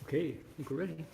Okay, I think we're ready.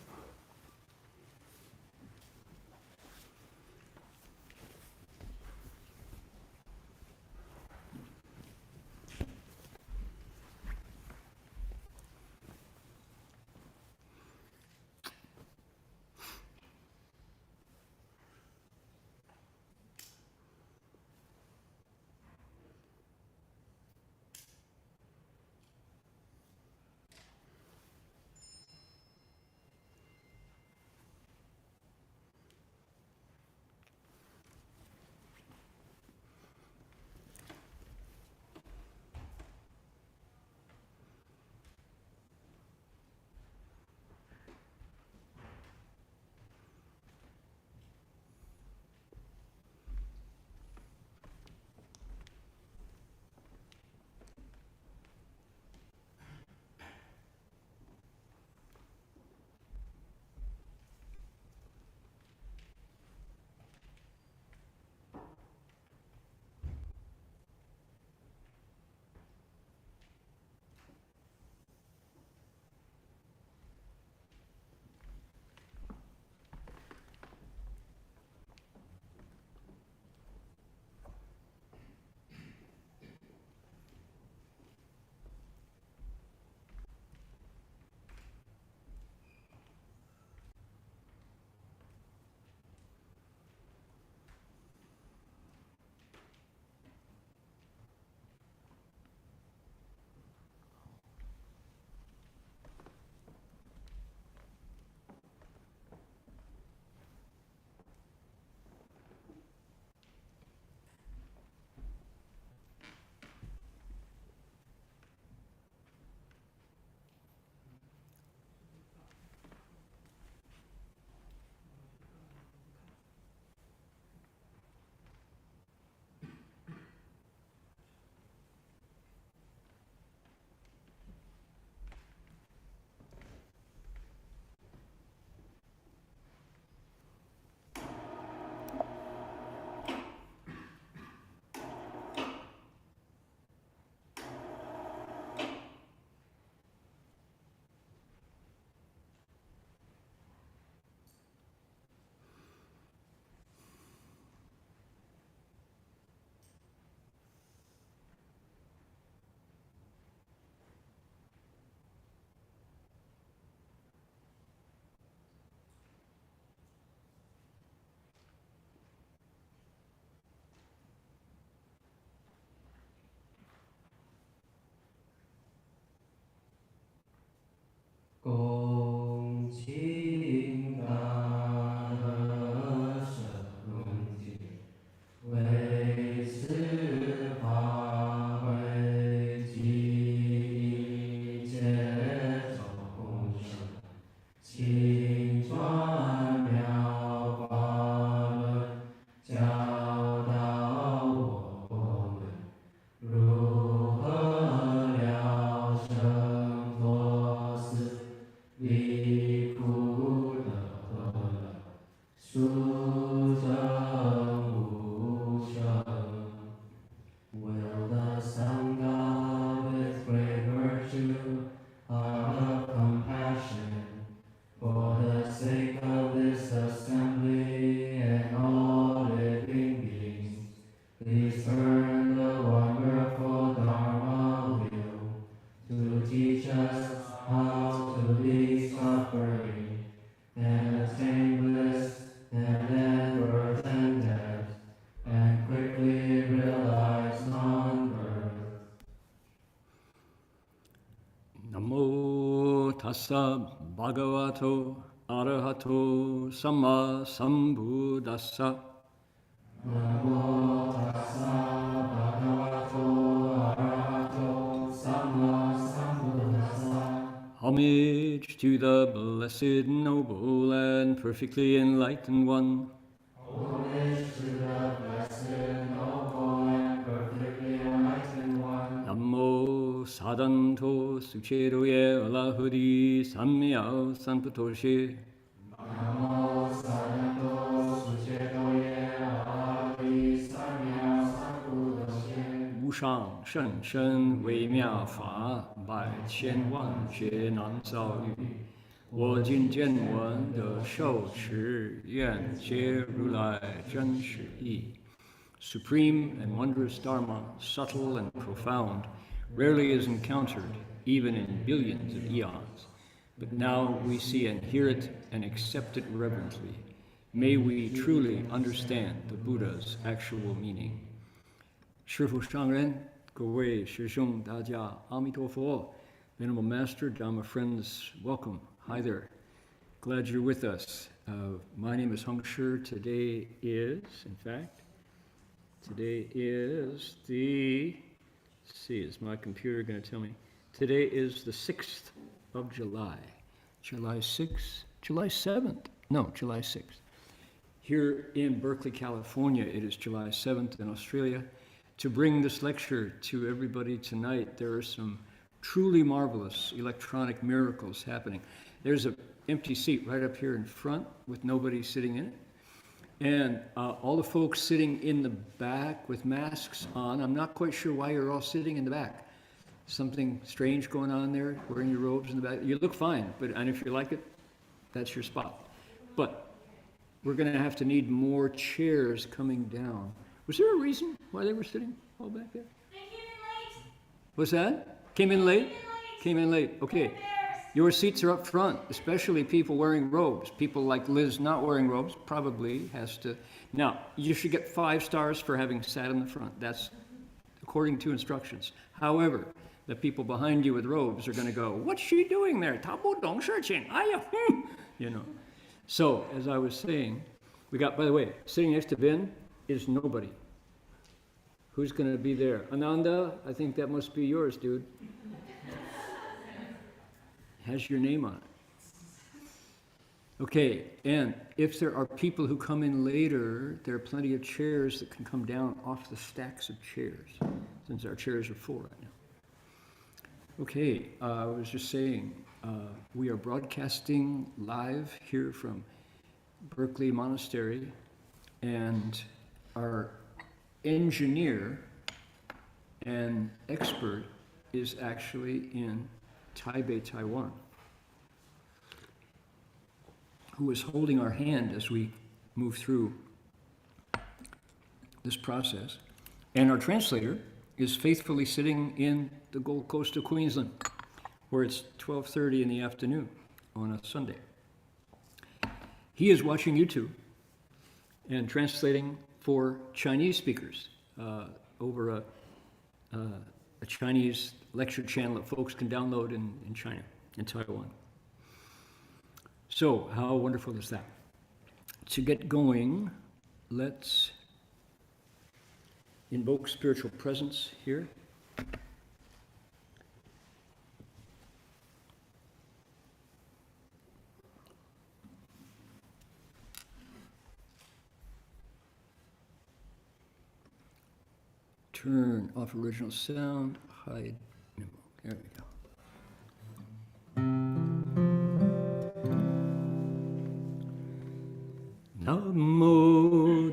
Please turn the wonderful Dharma wheel to teach us how to leave suffering and attain bliss and end birth and death, and quickly realize non-birth. Namo tassa bhagavato arahato samma sambuddhassa. Namo tassa bhagavato arahato samma sambuddhassa. Homage to the blessed, noble, and perfectly enlightened one. Homage to the blessed, noble, and perfectly enlightened one. Namo sadanto suchedoye alahudi samyao sanpatoshi. Namo saranto suchedoye ahari samya sambuddhasye. 无上甚深微妙法，百千万劫难遭遇。我今见闻得受持，愿皆如来真实义。Supreme and wondrous Dharma, subtle and profound, rarely is encountered, even in billions of eons. But now we see and hear it and accept it reverently. May we truly understand the Buddha's actual meaning. 师父上人，各位师兄大家，阿弥陀佛。Venerable Master, Dharma friends, welcome. Hi there. Glad you're with us. My name is Heng. Today is, in fact, today is the, let's see, is my computer going to tell me? Today is the 6th of July. July 6th? July 7th? No, July 6th. Here in Berkeley, California, it is July 7th. In Australia. To bring this lecture to everybody tonight, there are some truly marvelous electronic miracles happening. There's an empty seat right up here in front with nobody sitting in it. And all the folks sitting in the back with masks on, I'm not quite sure why you're all sitting in the back. Something strange going on there, wearing your robes in the back. You look fine, and if you like it, that's your spot. But we're going to have to need more chairs coming down. Was there a reason why they were sitting all back there? They came in late. What's that? Came in late? Came in late. Okay. Your seats are up front, especially people wearing robes. People like Liz not wearing robes probably has to. Now, you should get 5 stars for having sat in the front. That's according to instructions. However, the people behind you with robes are going to go, what's she doing there? 她不懂事情. You know. So, as I was saying, we got, by the way, sitting next to Ben is nobody. Who's going to be there? Ananda, I think that must be yours, dude. Has your name on it. Okay, and if there are people who come in later, there are plenty of chairs that can come down off the stacks of chairs, since our chairs are full right now. Okay, I was just saying, we are broadcasting live here from Berkeley Monastery, and our engineer and expert is actually in Taipei, Taiwan, who is holding our hand as we move through this process. And our translator is faithfully sitting in the Gold Coast of Queensland, where it's 12:30 in the afternoon on a Sunday. He is watching YouTube and translating for Chinese speakers over a Chinese lecture channel that folks can download in China, in Taiwan. So, how wonderful is that? To get going, let's invoke spiritual presence here. Turn off original sound, hide memo. There we go. Namo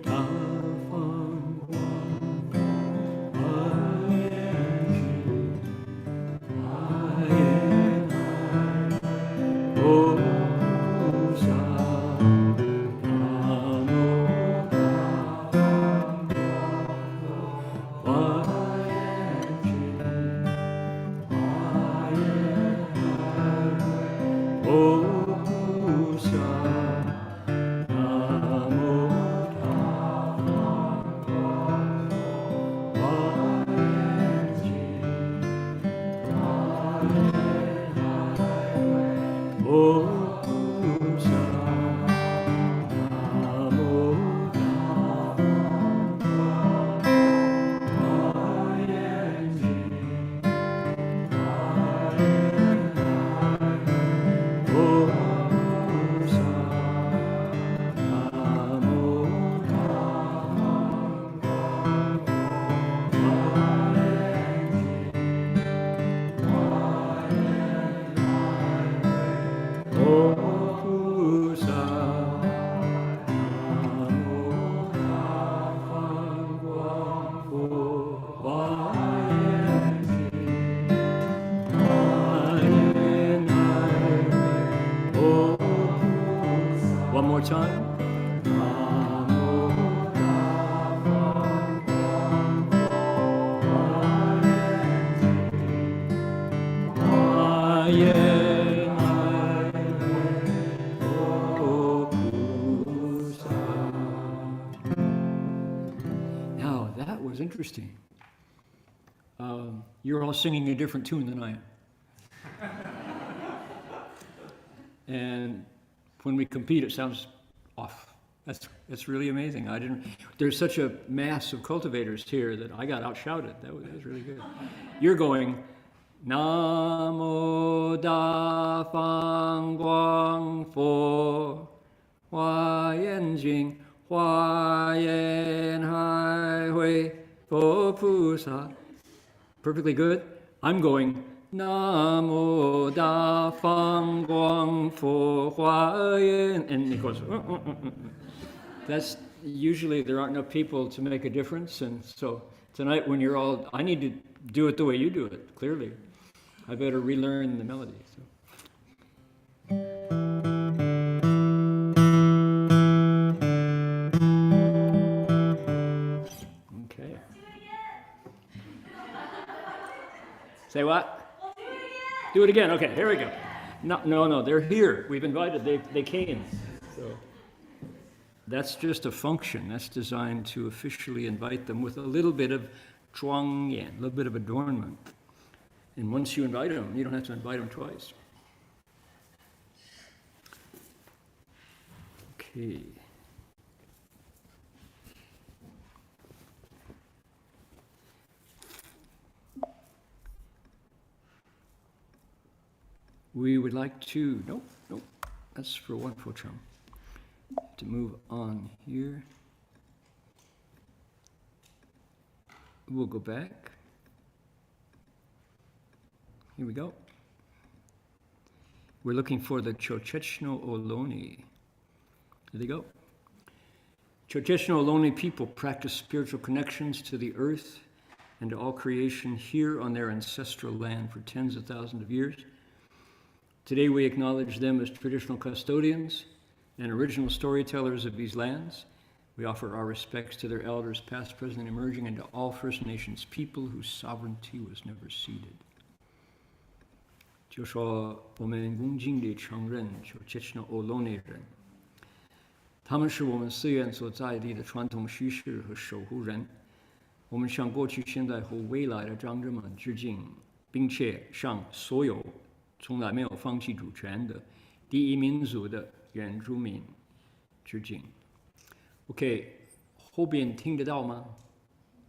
was interesting. You're all singing a different tune than I am. And when we compete, it sounds off. That's really amazing. There's such a mass of cultivators here that I got outshouted. That was really good. You're going, Namo Da Fang Guang Fo Hua Yan Jing Hua Yan Hai Hui Po Pu Sa. Perfectly good. I'm going, Namo Da Fang Guang Fo Hua Yan. And it goes, That's usually there aren't enough people to make a difference. And so tonight when you're all, I need to do it the way you do it, clearly. I better relearn the melody. So. Okay. Say what? We'll do it again. Do it again. Okay, here we go. No, they're here. We've invited. They came. So that's just a function. That's designed to officially invite them with a little bit of zhuangyan, a little bit of adornment. And once you invite them, you don't have to invite them twice. Okay. We would like to, nope, that's for one Focham. To move on here. We'll go back. Here we go. We're looking for the Chochechno Ohlone. There they go. Chochechno Ohlone people practice spiritual connections to the earth and to all creation here on their ancestral land for tens of thousands of years. Today we acknowledge them as traditional custodians and original storytellers of these lands. We offer our respects to their elders, past, present, and emerging, and to all First Nations people whose sovereignty was never ceded. 就说我们恭敬地承认Chochechno Ohlone人，他们是我们寺院所在地的传统居士和守护人。我们向过去、现在和未来的长者们致敬，并且向所有从来没有放弃主权的第一民族的原住民致敬。OK， 后边听得到吗？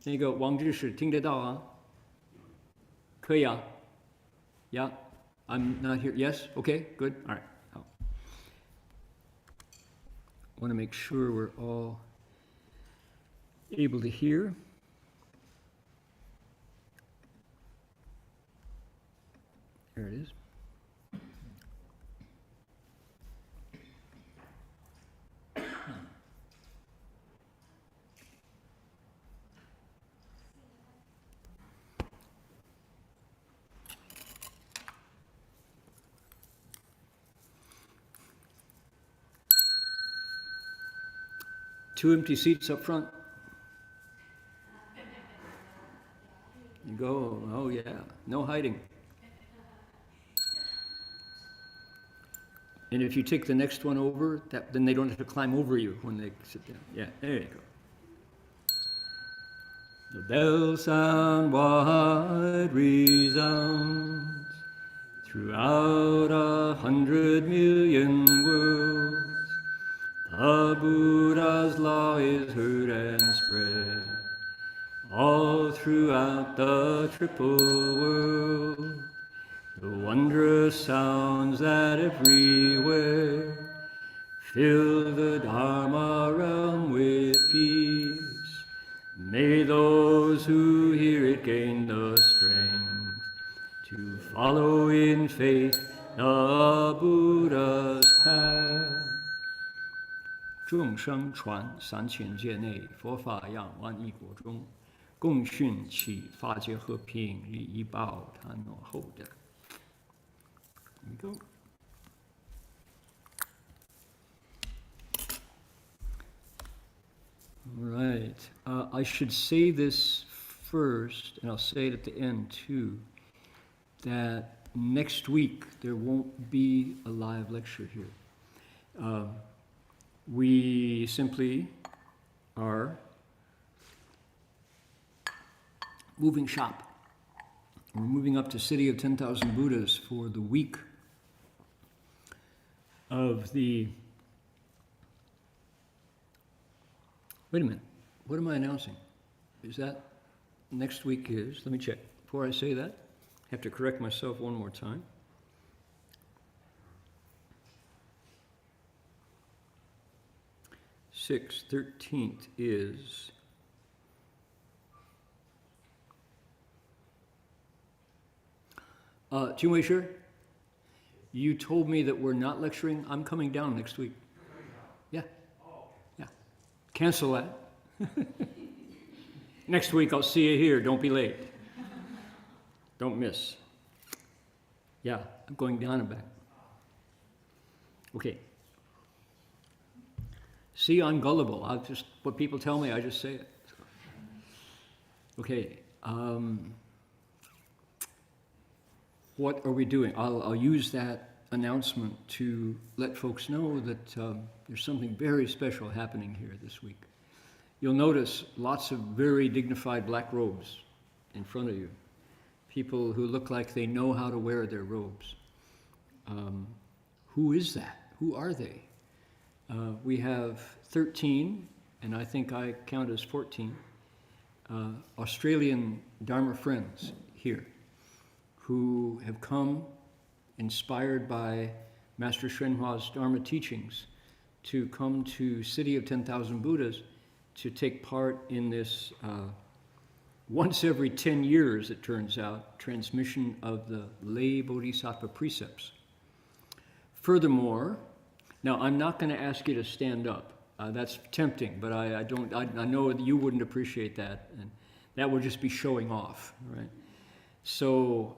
那个王居士听得到啊？可以啊 ？Yeah, I'm not here. Yes, okay, good. All right. I want to make sure we're all able to hear. There it is. Two empty seats up front. You go, oh yeah, no hiding. And if you take the next one over, then they don't have to climb over you when they sit down. Yeah, there you go. The bell sound wide resounds throughout 100 million worlds. The Buddha's law is heard and spread all throughout the triple world. The wondrous sounds that everywhere fill the Dharma realm with peace. May those who hear it gain the strength to follow in faith the Buddha's path. 众生传3000界内，佛法扬万亿国中，共训起法界和平，利益报他诺后的。Here we go. All right. I should say this first, and I'll say it at the end too, that next week there won't be a live lecture here. We simply are moving shop. We're moving up to City of 10,000 Buddhas for the week of the... Wait a minute. What am I announcing? Is that next week is? Let me check. Before I say that, I have to correct myself one more time. Sixth, 13th is... Jim Weisher, you told me that we're not lecturing. I'm coming down next week. Yeah. Yeah. Cancel that. Next week I'll see you here. Don't be late. Don't miss. Yeah, I'm going down and back. Okay. See, I'm gullible. I'll just, what people tell me, I just say it. Okay. What are we doing? I'll use that announcement to let folks know that there's something very special happening here this week. You'll notice lots of very dignified black robes in front of you. People who look like they know how to wear their robes. Who is that? Who are they? We have 13, and I think I count as 14, Australian Dharma friends here who have come inspired by Master Shenhua's Dharma teachings to come to City of 10,000 Buddhas to take part in this once every 10 years, it turns out, transmission of the lay bodhisattva precepts. Furthermore, now I'm not going to ask you to stand up. That's tempting, but I know that you wouldn't appreciate that, and that would just be showing off, right? So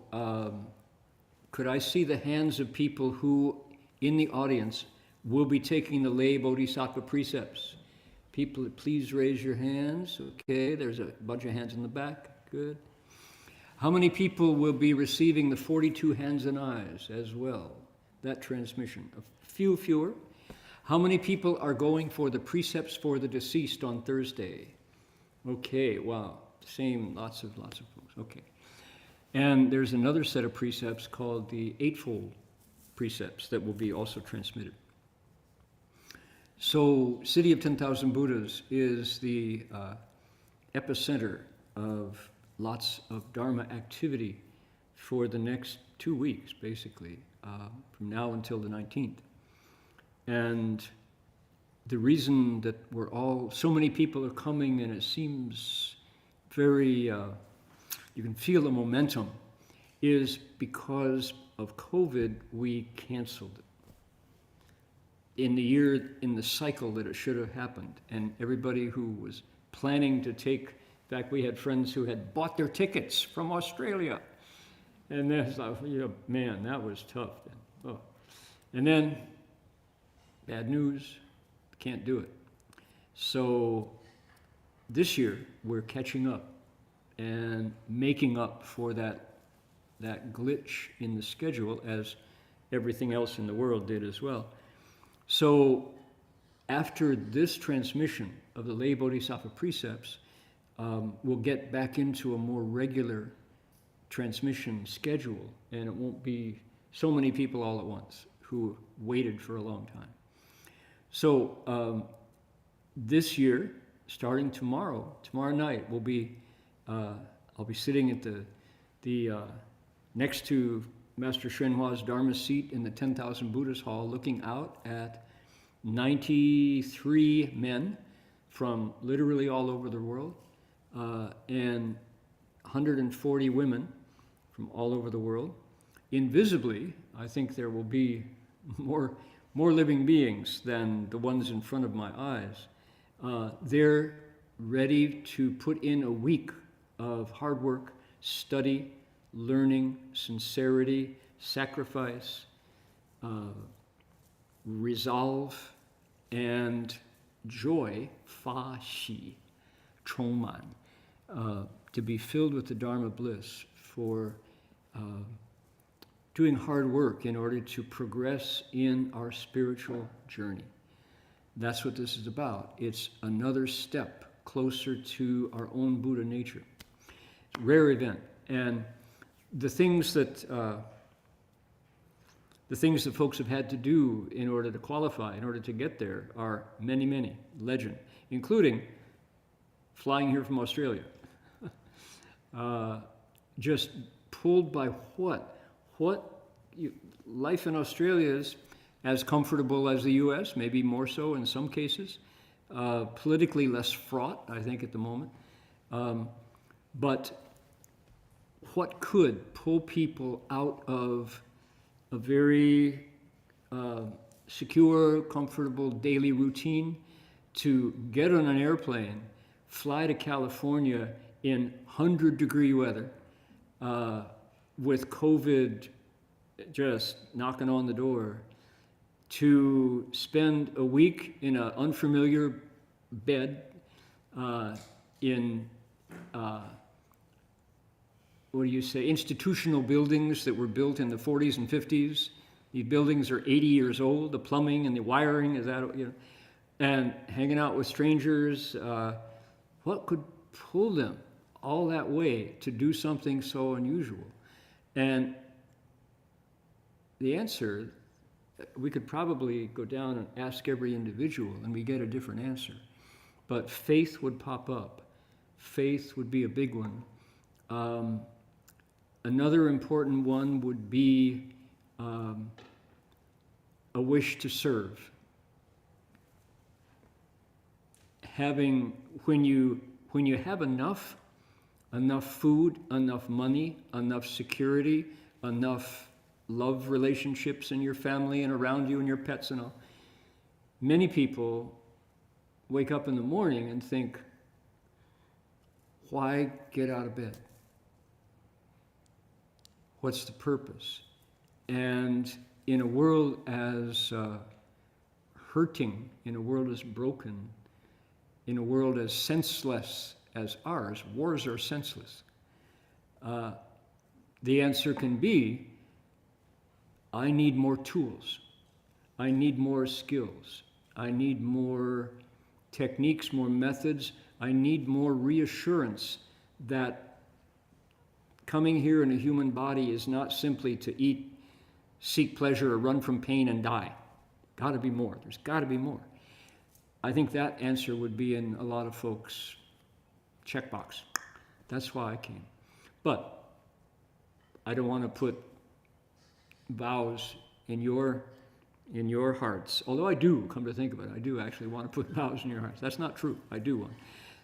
could I see the hands of people who, in the audience, will be taking the lay bodhisattva precepts? People, please raise your hands. Okay, there's a bunch of hands in the back. Good. How many people will be receiving the 42 hands and eyes as well? That transmission. A few fewer. How many people are going for the precepts for the deceased on Thursday? Okay, wow. Same, lots of folks. Okay. And there's another set of precepts called the Eightfold Precepts that will be also transmitted. So, City of 10,000 Buddhas is the epicenter of lots of Dharma activity for the next 2 weeks, basically, from now until the 19th. And the reason that so many people are coming, and it seems very, you can feel the momentum, is because of COVID, we canceled it. In the cycle that it should have happened. And everybody who was planning to take, in fact, we had friends who had bought their tickets from Australia. And then it's like, man, that was tough. Oh. And then, bad news, can't do it. So this year, we're catching up and making up for that glitch in the schedule, as everything else in the world did as well. So after this transmission of the lay bodhisattva precepts, we'll get back into a more regular transmission schedule, and it won't be so many people all at once who waited for a long time. So this year, starting tomorrow night, I'll be sitting at the next to Master Shenhua's Dharma seat in the 10,000 Buddhas Hall, looking out at 93 men from literally all over the world, and 140 women from all over the world. Invisibly, I think there will be more living beings than the ones in front of my eyes. They're ready to put in a week of hard work, study, learning, sincerity, sacrifice, resolve, and joy, fa xi, chongman, to be filled with the Dharma bliss for doing hard work in order to progress in our spiritual journey. That's what this is about. It's another step closer to our own Buddha nature. It's a rare event. And the things that folks have had to do in order to qualify, in order to get there, are many, many, legend, including flying here from Australia. Just pulled by what? Life in Australia is as comfortable as the U.S., maybe more so in some cases. Politically less fraught, I think, at the moment. But what could pull people out of a very secure, comfortable daily routine to get on an airplane, fly to California in 100-degree weather, with COVID just knocking on the door, to spend a week in an unfamiliar bed in what do you say, institutional buildings that were built in the 40s and 50s. These buildings are 80 years old, the plumbing and the wiring is that, and hanging out with strangers. What could pull them all that way to do something so unusual? And the answer, we could probably go down and ask every individual and we get a different answer. But faith would pop up. Faith would be a big one. Another important one would be a wish to serve. When you have enough food, enough money, enough security, enough love relationships in your family and around you and your pets and all, many people wake up in the morning and think, why get out of bed? What's the purpose? And in a world as hurting, in a world as broken, in a world as senseless as ours, wars are senseless. The answer can be, I need more tools. I need more skills. I need more techniques, more methods. I need more reassurance that coming here in a human body is not simply to eat, seek pleasure, or run from pain and die. Got to be more. There's got to be more. I think that answer would be in a lot of folks' checkbox. That's why I came. But I don't want to put vows in your hearts. Although I do, come to think of it, I do actually want to put vows in your hearts. That's not true. I do want.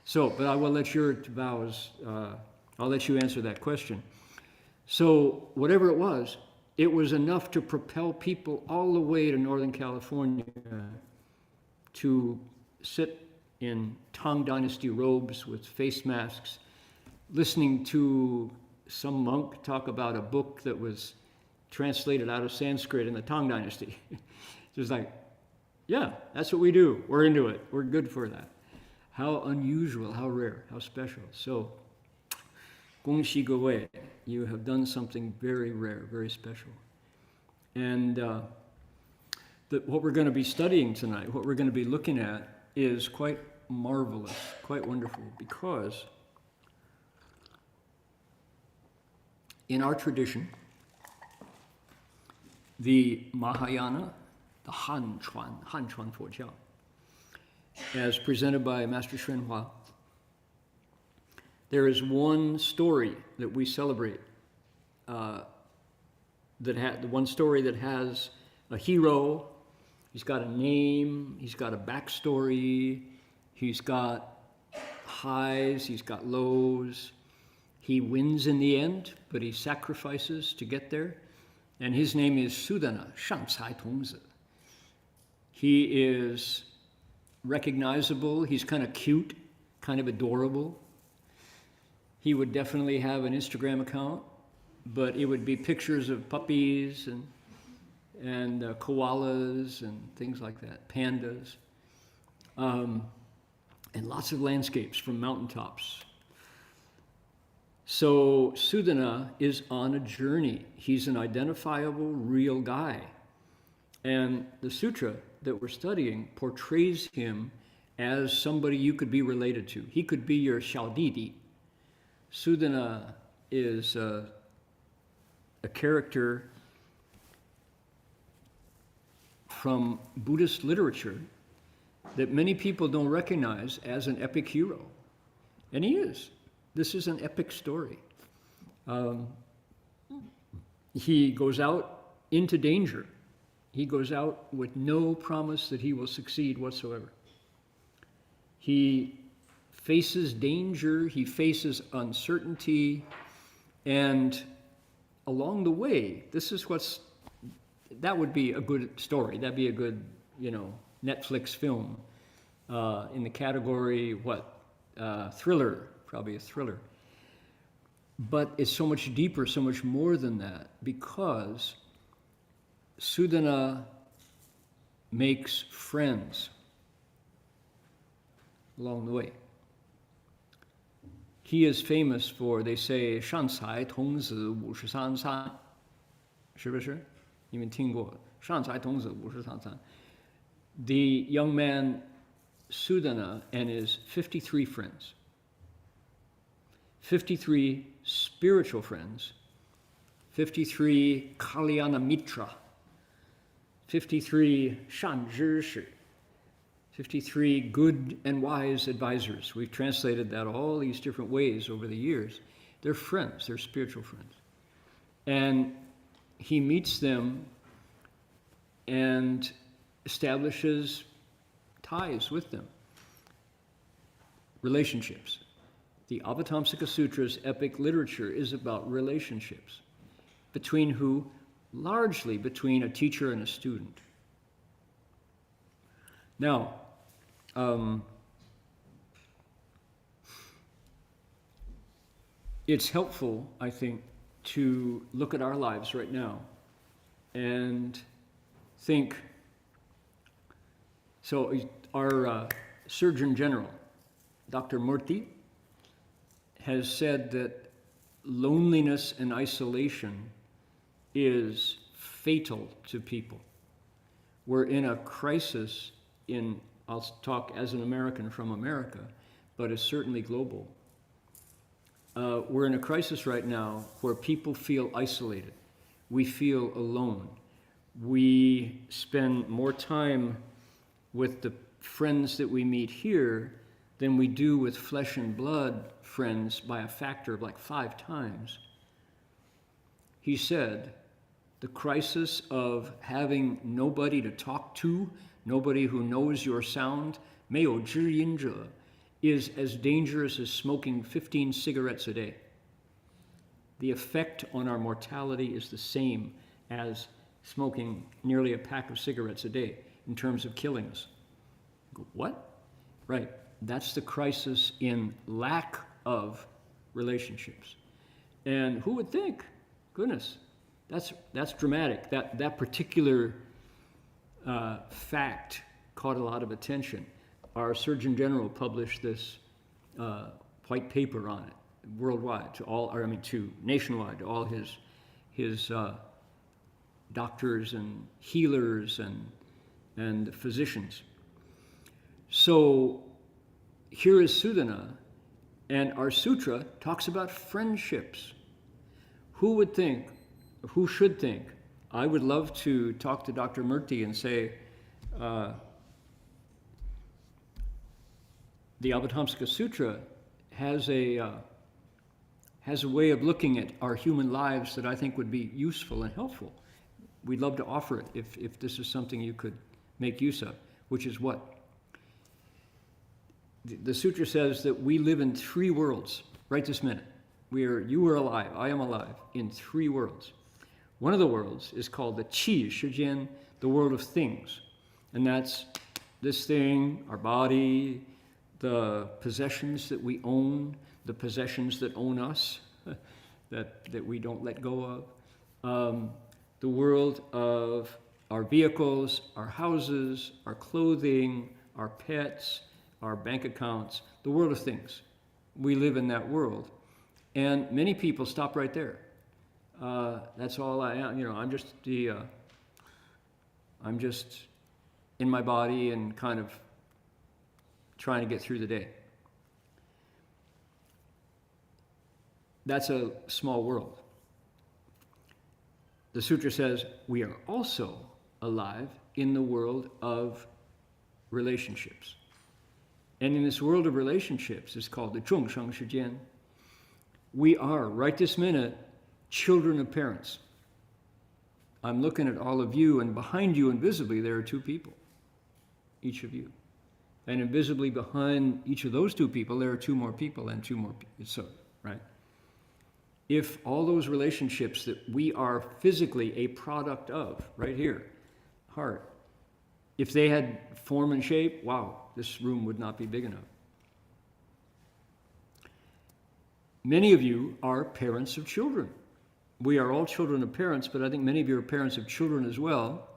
So, but I will let your vows, I'll let you answer that question. So whatever it was enough to propel people all the way to Northern California to sit in Tang Dynasty robes with face masks, listening to some monk talk about a book that was translated out of Sanskrit in the Tang Dynasty. Just like, yeah, that's what we do. We're into it. We're good for that. How unusual, how rare, how special. So, 恭喜各位, you have done something very rare, very special. And what we're going to be studying tonight, what we're going to be looking at, is quite marvelous, quite wonderful, because in our tradition, the Mahayana, the Hanchuan Forjiao, as presented by Master Hsuan, there is one story that we celebrate, one story that has a hero. He's got a name, he's got a backstory, he's got highs, he's got lows. He wins in the end, but he sacrifices to get there. And his name is Sudana, Shangcai Tongzi. He is recognizable, he's kind of cute, kind of adorable. He would definitely have an Instagram account, but it would be pictures of puppies and koalas and things like that, pandas, and lots of landscapes from mountaintops. So Sudana is on a journey. He's an identifiable, real guy. And the sutra that we're studying portrays him as somebody you could be related to. He could be your Xiaodidi, Sudana is a character from Buddhist literature that many people don't recognize as an epic hero. And he is. This is an epic story. He goes out into danger. He goes out with no promise that he will succeed whatsoever. He faces danger, he faces uncertainty, and along the way, that would be a good story. That'd be a good, Netflix film in the category, thriller, probably a thriller. But it's so much deeper, so much more than that, because Sudana makes friends along the way. He is famous for, they say, 善财童子53餐，是不是？你们听过善财童子53餐？ The young man Sudana and his 53 friends, 53 spiritual friends, 53 Kalyana Mitra, 53 善知识, 53 good and wise advisors. We've translated that all these different ways over the years. They're friends, they're spiritual friends. And he meets them and establishes ties with them, relationships. The Avatamsaka Sutra's epic literature is about relationships. Between who? Largely between a teacher and a student. Now, it's helpful, I think, to look at our lives right now and think. So our Surgeon General, Dr. Murthy, has said that loneliness and isolation is fatal to people. We're in a crisis I'll talk as an American from America, but it's certainly global. We're in a crisis right now where people feel isolated. We feel alone. We spend more time with the friends that we meet here than we do with flesh and blood friends by a factor of like 5 times. He said, the crisis of having nobody to talk to, nobody who knows your sound, 没有知音者, is as dangerous as smoking 15 cigarettes a day. The effect on our mortality is the same as smoking nearly a pack of cigarettes a day in terms of killing us. What? Right. That's the crisis in lack of relationships. And who would think? Goodness, that's dramatic. That particular fact caught a lot of attention. Our Surgeon General published this white paper on it worldwide nationwide to all his doctors and healers and physicians. So here is Sudana, and our sutra talks about friendships. Who should think? I would love to talk to Dr. Murthy and say, the Avatamsaka Sutra has a way of looking at our human lives that I think would be useful and helpful. We'd love to offer it if this is something you could make use of, which is what? The sutra says that we live in 3 worlds right this minute. You are alive, I am alive, in 3 worlds. One of the worlds is called the Qi Shijian, the world of things. And that's this thing, our body, the possessions that we own, the possessions that own us, that we don't let go of. The world of our vehicles, our houses, our clothing, our pets, our bank accounts, the world of things. We live in that world. And many people stop right there. That's all I am. I'm just in my body and kind of trying to get through the day. that's a small world. The sutra says we are also alive in the world of relationships. And in this world of relationships, it's called the 众生世间. We are, right this minute, children of parents. I'm looking at all of you, and behind you, invisibly, there are two people, each of you. And invisibly behind each of those two people, there are two more people and two more people. So, right? If all those relationships that we are physically a product of, right here, heart, if they had form and shape, wow, this room would not be big enough. Many of you are parents of children. We are all children of parents, but I think many of you are parents of children as well.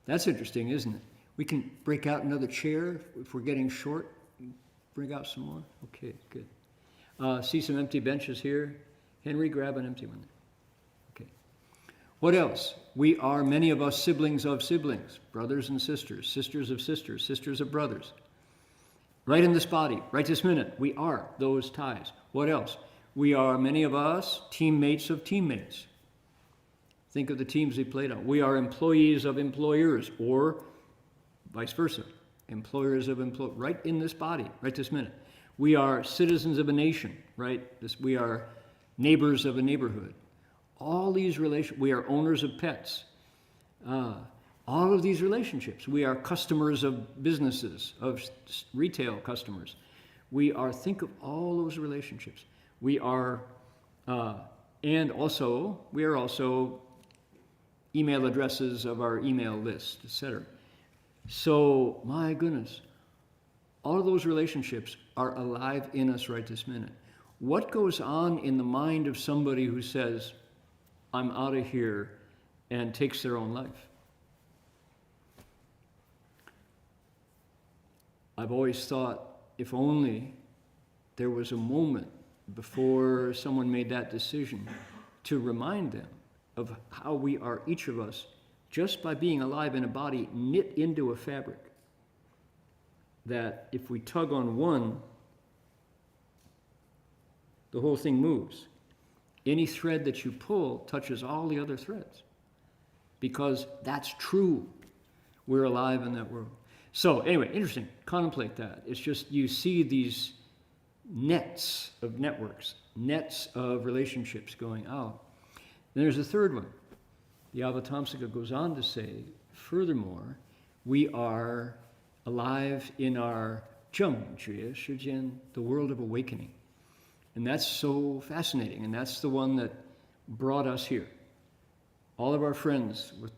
That's interesting, isn't it? We can break out another chair if we're getting short. Bring out some more. Okay, good. See some empty benches here. Henry, grab an empty one. Okay. What else? We are, many of us, siblings of siblings, brothers and sisters, sisters of sisters, sisters of brothers. Right in this body, right this minute, we are those ties. What else? We are, many of us, teammates of teammates. Think of the teams we played on. We are employees of employers, or vice versa. Employers of employers, right in this body, right this minute. We are citizens of a nation, right? We are neighbors of a neighborhood. All these relations, we are owners of pets. All of these relationships. We are customers of businesses, of retail customers. We are, think of all those relationships. We are, and also, we are also email addresses of our email list, etc. So, my goodness, all of those relationships are alive in us right this minute. What goes on in the mind of somebody who says, I'm out of here, and takes their own life? I've always thought, if only there was a moment before someone made that decision to remind them of how we are, each of us, just by being alive in a body, knit into a fabric. That if we tug on one, the whole thing moves. Any thread that you pull touches all the other threads. Because that's true. We're alive in that world. So anyway, interesting. Contemplate that. It's just you see these nets of networks, nets of relationships going out. Then there's a third one. The Avatamsaka goes on to say, furthermore, we are alive in our 正觉时间, the world of awakening. And that's so fascinating, and that's the one that brought us here. All of our friends were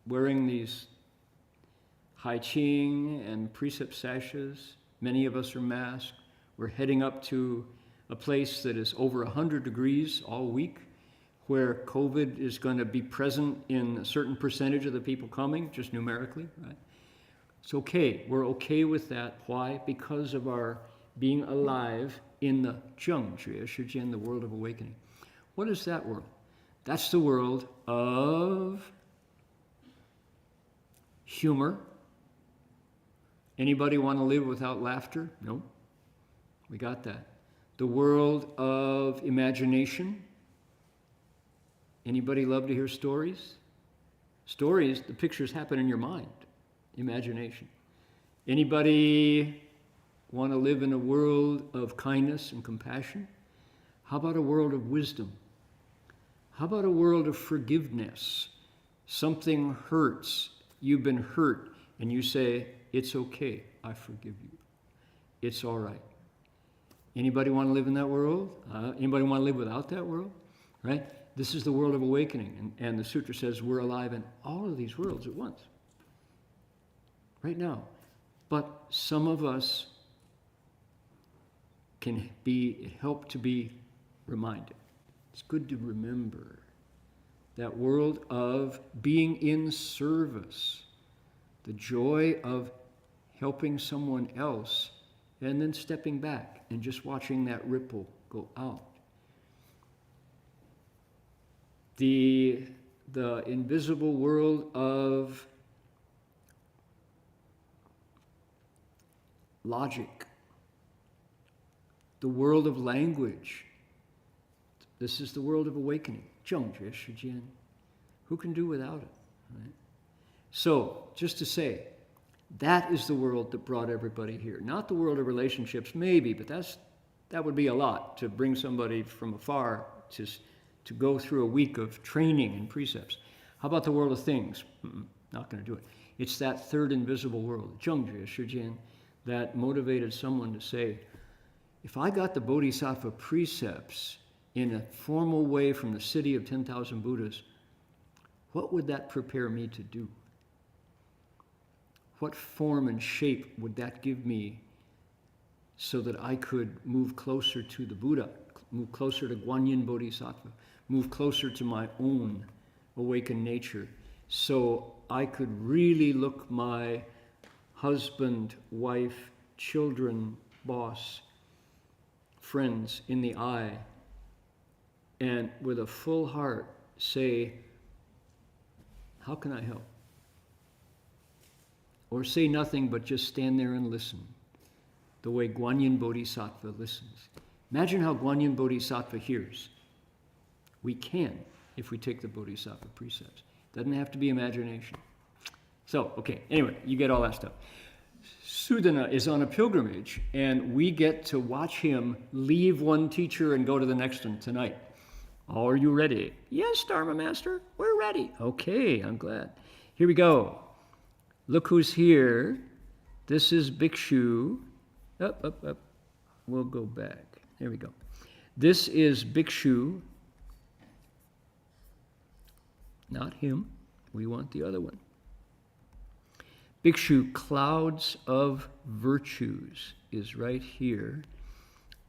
wearing these Hai Ching and precept sashes. Many of us are masked. We're heading up to a place that is over 100 degrees all week, where COVID is going to be present in a certain percentage of the people coming, just numerically, right? It's okay. We're okay with that. Why? Because of our being alive in the 正觉时间, the world of awakening. What is that world? That's the world of humor. Anybody want to live without laughter? No. We got that. The world of imagination. Anybody love to hear stories? Stories, the pictures happen in your mind. Imagination. Anybody want to live in a world of kindness and compassion? How about a world of wisdom? How about a world of forgiveness? Something hurts, you've been hurt, and you say, it's okay, I forgive you. It's all right. Anybody want to live in that world? Anybody want to live without that world? Right? This is the world of awakening, and the sutra says we're alive in all of these worlds at once. Right now. But some of us can help to be reminded. It's good to remember that world of being in service, the joy of helping someone else, and then stepping back and just watching that ripple go out. The invisible world of logic, the world of language, This is the world of awakening. 正觉时间. Who can do without it? Right? So, just to say, that is the world that brought everybody here. Not the world of relationships, maybe, but that would be a lot to bring somebody from afar to go through a week of training and precepts. How about the world of things? Not going to do it. It's that third invisible world, 正觉时间, that motivated someone to say, if I got the Bodhisattva precepts in a formal way from the city of 10,000 Buddhas, what would that prepare me to do? What form and shape would that give me so that I could move closer to the Buddha, move closer to Guanyin Bodhisattva, move closer to my own awakened nature, so I could really look my husband, wife, children, boss, friends in the eye, and with a full heart say, how can I help? Or say nothing but just stand there and listen, the way Guanyin Bodhisattva listens. Imagine how Guanyin Bodhisattva hears. We can, if we take the Bodhisattva precepts. Doesn't have to be imagination. So, okay, anyway, you get all that stuff. Sudana is on a pilgrimage, and we get to watch him leave one teacher and go to the next one tonight. Are you ready? Yes, Dharma Master, we're ready. Okay, I'm glad. Here we go. Look who's here. This is Bhikshu. Up. We'll go back. There we go. This is Bhikshu. Not him. We want the other one. Bhikshu, clouds of virtues, is right here.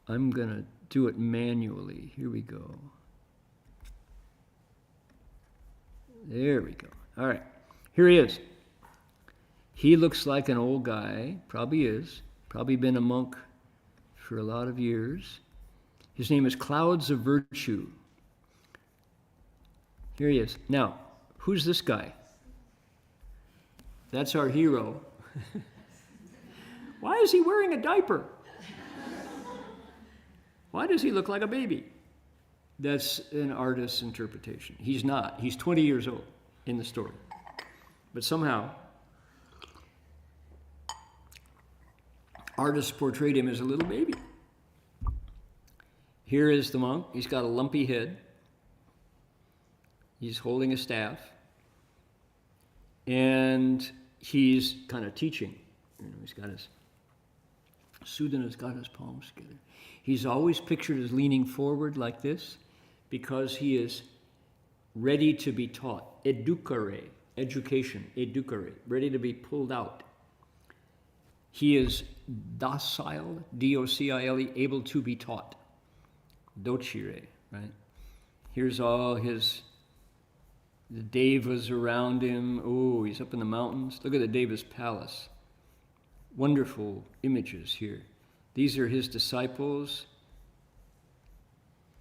I'm going to do it manually. Here we go. There we go. All right. Here he is. He looks like an old guy. Probably is. Probably been a monk for a lot of years. His name is Clouds of Virtue. Here he is. Now, who's this guy? That's our hero. Why is he wearing a diaper? Why does he look like a baby? That's an artist's interpretation. He's not. He's 20 years old in the story. But somehow, artists portrayed him as a little baby. Here is the monk. He's got a lumpy head. He's holding a staff. And he's kind of teaching. He's got his, Sudana's got his palms together. He's always pictured as leaning forward like this because he is ready to be taught. Educare, education, educare, ready to be pulled out. He is docile, D-O-C-I-L-E, able to be taught. Docire, right? Here's all the devas around him. Oh, he's up in the mountains. Look at the Deva's palace. Wonderful images here. These are his disciples.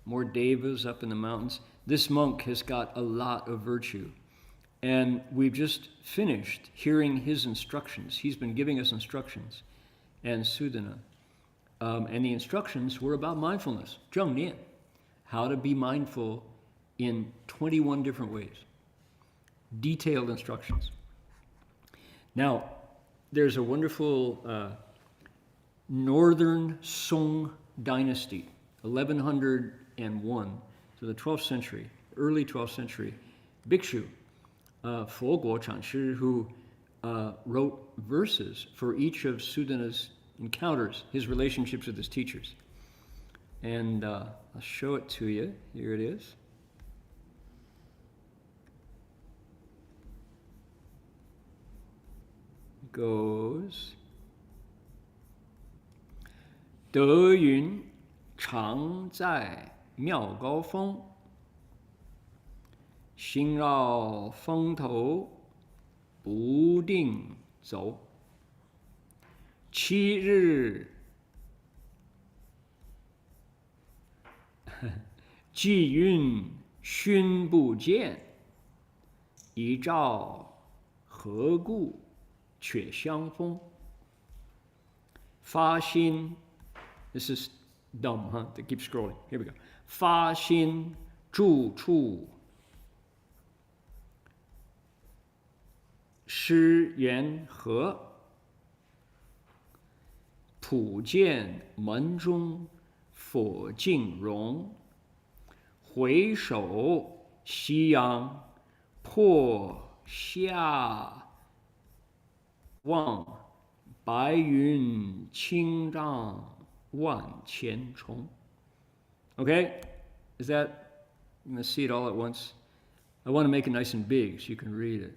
More devas up in the mountains. This monk has got a lot of virtue. And we've just finished hearing his instructions. He's been giving us instructions, and Sudana. And the instructions were about mindfulness, 正念, how to be mindful in 21 different ways. Detailed instructions. Now, there's a wonderful Northern Song dynasty, 1101 to the 12th century, early 12th century, Bhikshu, 佛国禅师, who wrote verses for each of Sudana's encounters, his relationships with his teachers. And I'll show it to you. Here it is. Goes. 德云常在妙高峰，心绕峰头不定走。7日际云熏不见，一照何故却相逢？发心，this is dumb, huh? To keep scrolling. Here we go. 发心住处施缘和，普见门中佛净容，回首夕阳破下望，白云青丈万千重. Okay? Is that, I'm going to see it all at once. I want to make it nice and big so you can read it.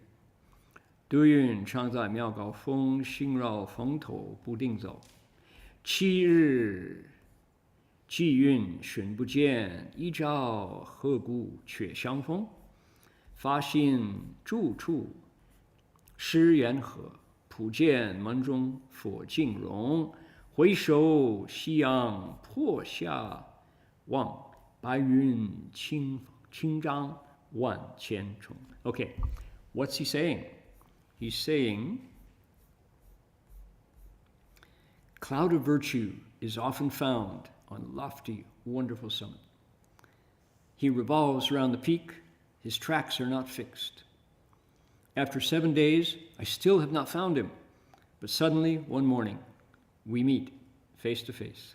德云常在妙高峰，心绕风头不定走。七日气运寻不见，一朝何故却相逢？发心住处施缘和，普见门中佛净容。回首夕阳破下望，白云青张万千重. Okay, what's he saying? He's saying, cloud of virtue is often found on lofty, wonderful summit. He revolves around the peak. His tracks are not fixed. After 7 days, I still have not found him. But suddenly, one morning, we meet face to face.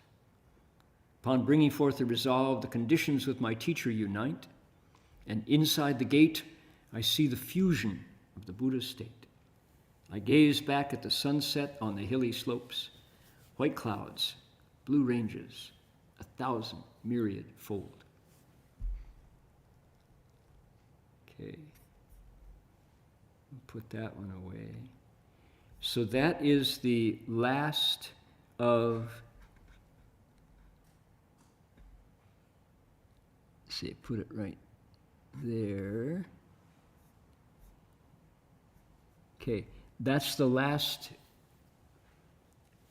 Upon bringing forth the resolve, the conditions with my teacher unite, and inside the gate, I see the fusion of the Buddha's state. I gaze back at the sunset on the hilly slopes, white clouds, blue ranges, 1,000 myriad fold. Okay, put that one away. So that is the last of, let's see, put it right there. Okay, that's the last.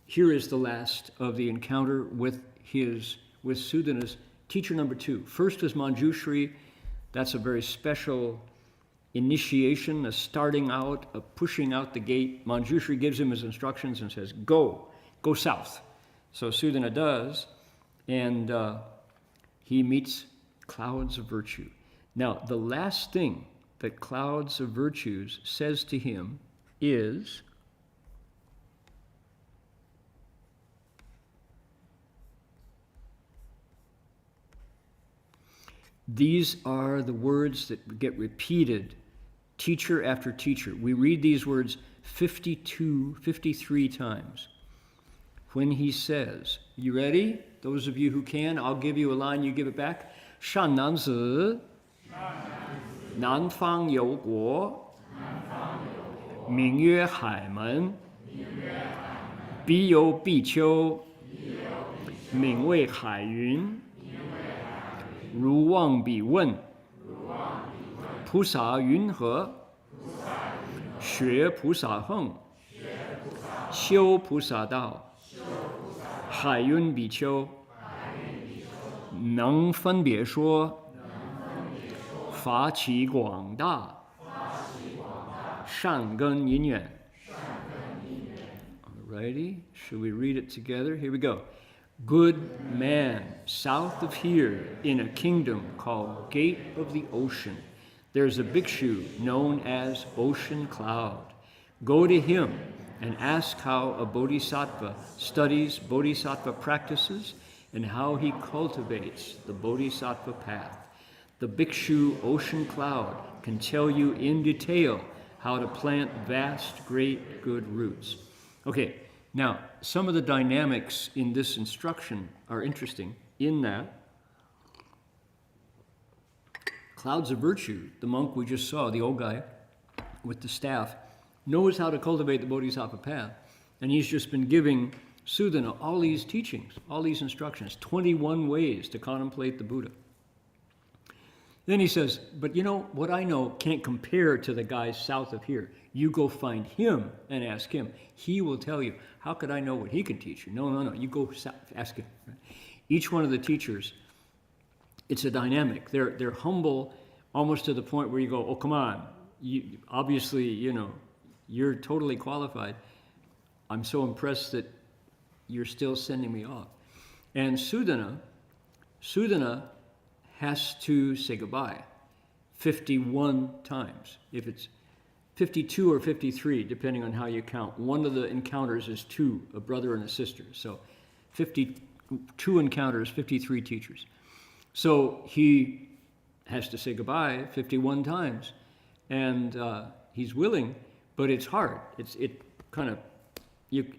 Here is the last of the encounter with Sudana's teacher number 2. First was Manjushri. That's a very special initiation, a starting out, a pushing out the gate. Manjushri gives him his instructions and says, go south. So Sudana does, and he meets clouds of virtue. Now, the last thing that clouds of virtues says to him is, these are the words that get repeated teacher after teacher. We read these words 53 times. When he says, you ready? Those of you who can, I'll give you a line, you give it back. 善男子，南方有国，名曰海门，彼有比丘，名为海云。如望彼问，菩萨云何？学菩萨行，修菩萨道。海云比丘，能分别说，法起广大，善根因缘。Alrighty, should we read it together? Here we go. Good man, south of here, in a kingdom called Gate of the Ocean, there's a bhikshu known as Ocean Cloud. Go to him and ask how a bodhisattva studies bodhisattva practices and how he cultivates the bodhisattva path. The bhikshu Ocean Cloud can tell you in detail how to plant vast, great, good roots. Okay. Now, some of the dynamics in this instruction are interesting in that clouds of virtue, the monk we just saw, the old guy with the staff, knows how to cultivate the bodhisattva path. And he's just been giving Sudana all these teachings, all these instructions, 21 ways to contemplate the Buddha. Then he says, but you know, what I know can't compare to the guy south of here. You go find him and ask him. He will tell you. How could I know what he could teach you? No. You go ask him. Each one of the teachers, it's a dynamic. They're humble, almost to the point where you go, oh, come on. Obviously, you're totally qualified. I'm so impressed that you're still sending me off. And Sudana has to say goodbye 51 times. If it's 52 or 53, depending on how you count. One of the encounters is two, a brother and a sister. So 52 encounters, 53 teachers. So he has to say goodbye 51 times. And he's willing, but it's hard.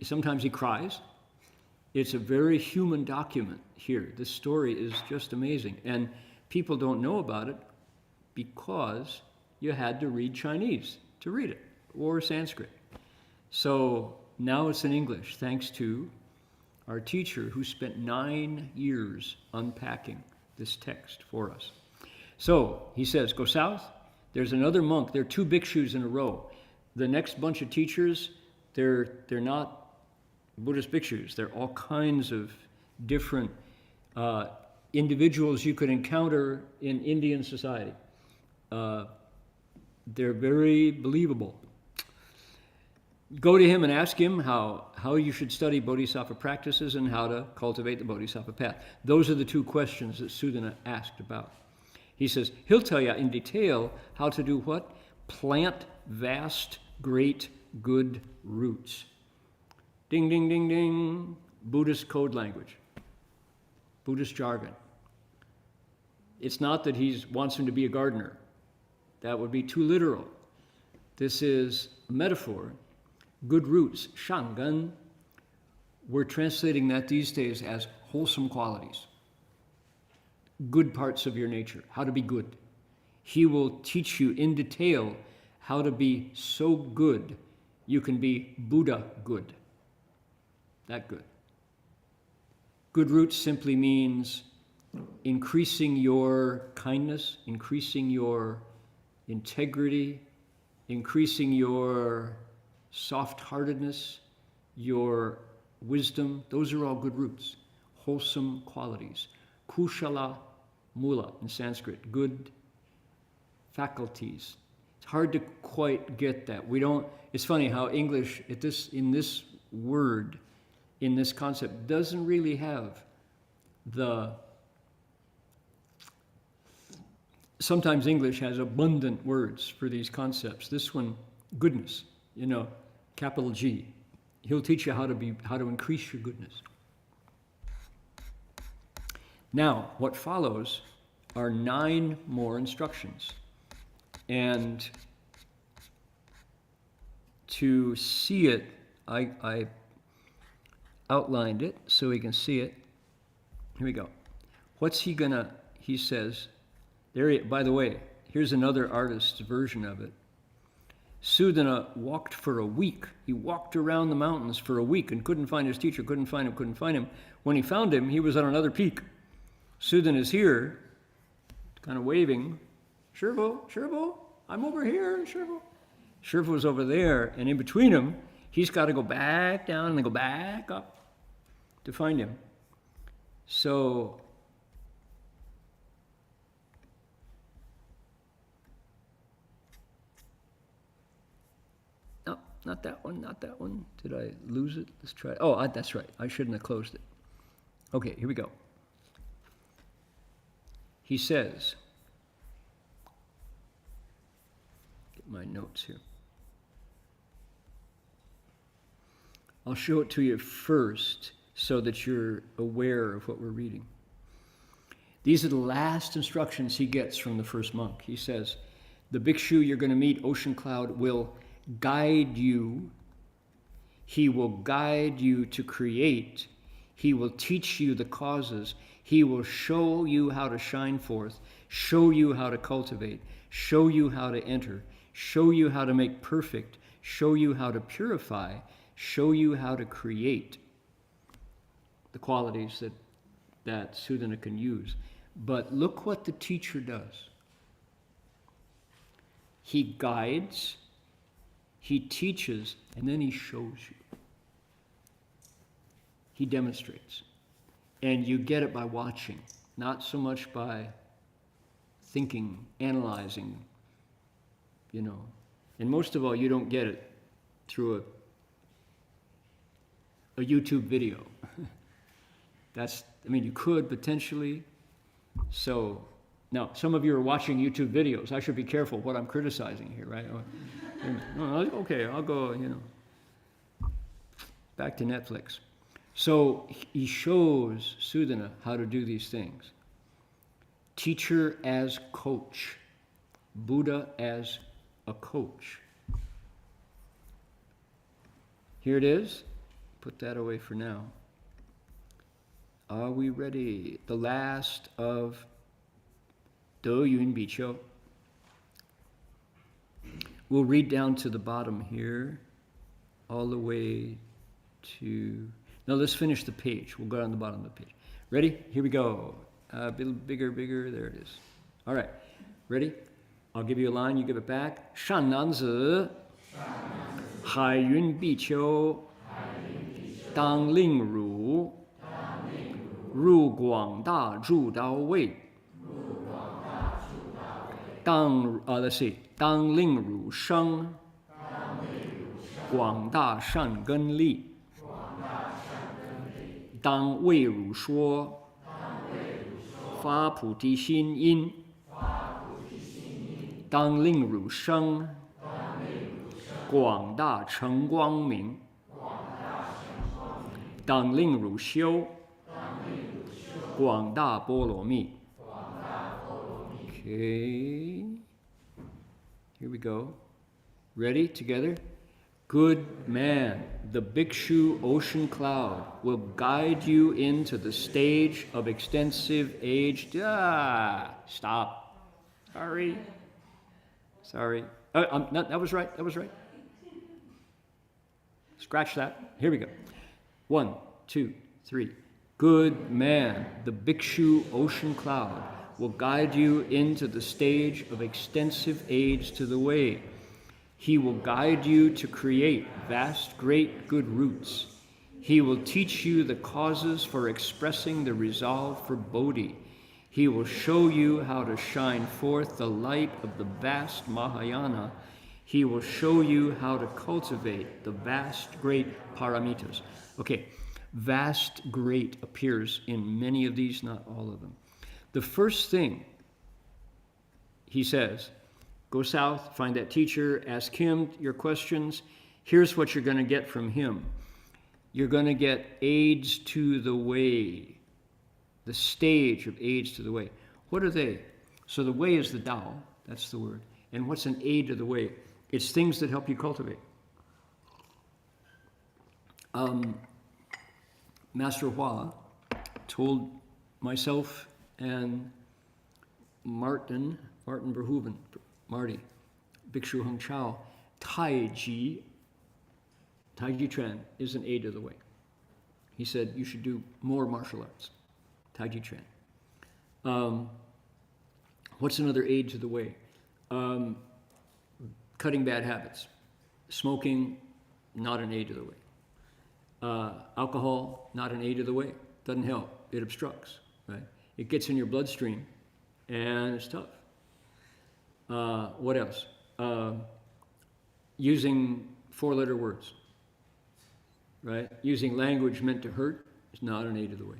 Sometimes he cries. It's a very human document here. This story is just amazing. And people don't know about it because you had to read Chinese to read it, or Sanskrit. So now it's in English, thanks to our teacher who spent 9 years unpacking this text for us. So he says, go south. There's another monk. There are 2 bhikshus in a row. The next bunch of teachers, they're not Buddhist bhikshus. They're all kinds of different individuals you could encounter in Indian society. They're very believable. Go to him and ask him how you should study bodhisattva practices and how to cultivate the bodhisattva path. Those are the 2 questions that Sudana asked about. He says, he'll tell you in detail how to do what? Plant vast, great, good roots. Ding, ding, ding, ding. Buddhist code language. Buddhist jargon. It's not that he wants him to be a gardener. That would be too literal. This is a metaphor. Good roots, shangan. We're translating that these days as wholesome qualities. Good parts of your nature, how to be good. He will teach you in detail how to be so good you can be Buddha good. That good. Good roots simply means increasing your kindness, increasing your integrity, increasing your soft-heartedness, your wisdom. Those are all good roots, wholesome qualities. Kushala mula in Sanskrit, good faculties. It's hard to quite get that. It's funny how English, in this word, in this concept, doesn't really have sometimes English has abundant words for these concepts. This one, goodness, capital G. He'll teach you how to increase your goodness. Now, what follows are 9 more instructions. And to see it, I outlined it so we can see it. Here we go. He says, by the way, here's another artist's version of it. Sudana walked for a week. He walked around the mountains for a week and couldn't find his teacher, couldn't find him. When he found him, he was on another peak. Sudana is here, kind of waving. Shirvo, I'm over here, Shirvo. Shirvo's over there, and in between them, he's got to go back down and then go back up to find him. So, no, not that one. Did I lose it? Let's try it. Oh, that's right. I shouldn't have closed it. Okay, here we go. He says, get my notes here. I'll show it to you first so that you're aware of what we're reading. These are the last instructions he gets from the first monk. He says, the bhikshu you're going to meet, Ocean Cloud, will guide you. He will guide you to create. He will teach you the causes. He will show you how to shine forth, show you how to cultivate, show you how to enter, show you how to make perfect, show you how to purify, show you how to create the qualities that Sudana can use. But look what the teacher does. He guides, he teaches, and then he shows you. He demonstrates. And you get it by watching, not so much by thinking, analyzing, And most of all, you don't get it through a YouTube video. You could potentially. So, now, some of you are watching YouTube videos. I should be careful what I'm criticizing here, right? No, okay, I'll go, back to Netflix. So, he shows Sudana how to do these things. Teacher as coach. Buddha as a coach. Here it is. Put that away for now. Are we ready? The last of De Yun Biqiu. We'll read down to the bottom here, all the way to... Now let's finish the page. We'll go down the bottom of the page. Ready? Here we go. A bit bigger. There it is. All right. Ready? I'll give you a line. You give it back. Shan Nan Zi, Hai Yun Biqiu, Dang Ling Ru, Ru Guang Da Zhu Dao Wei. Let's see. Dang Ling Ru Sheng, Guang Da Shan Gen Li. Dang Wei Ru Shuo, Fa Pu Ti Xin Yin. Dang Ling Ru Sheng, Guang Da Cheng Guang Ming. Dang Ling Ru Xiu, Guang Da Bo Lo Mi. Okay. Here we go. Ready? Together? Good man, the Bhikshu ocean cloud will guide you into the stage of extensive age. Stop. Sorry. No, that was right. Scratch that. Here we go. 1, 2, 3. Good man, the Bhikshu ocean cloud will guide you into the stage of extensive age to the way. He will guide you to create vast, great, good roots. He will teach you the causes for expressing the resolve for Bodhi. He will show you how to shine forth the light of the vast Mahayana. He will show you how to cultivate the vast, great paramitas. Okay, vast, great appears in many of these, not all of them. The first thing he says, go south, find that teacher, ask him your questions. Here's what you're going to get from him. You're going to get aids to the way, the stage of aids to the way. What are they? So the way is the Tao, that's the word. And what's an aid to the way? It's things that help you cultivate. Master Hua told myself and Martin Verhoeven, Marty, Bhikshu Heng Chao, Tai Chi Chuan is an aid to the way. He said you should do more martial arts. Tai Chi Chuan. What's another aid to the way? Cutting bad habits. Smoking, not an aid to the way. Alcohol, not an aid to the way. Doesn't help. It obstructs. Right? It gets in your bloodstream, and it's tough. What else? Using 4-letter words. Right? Using language meant to hurt is not an aid to the way.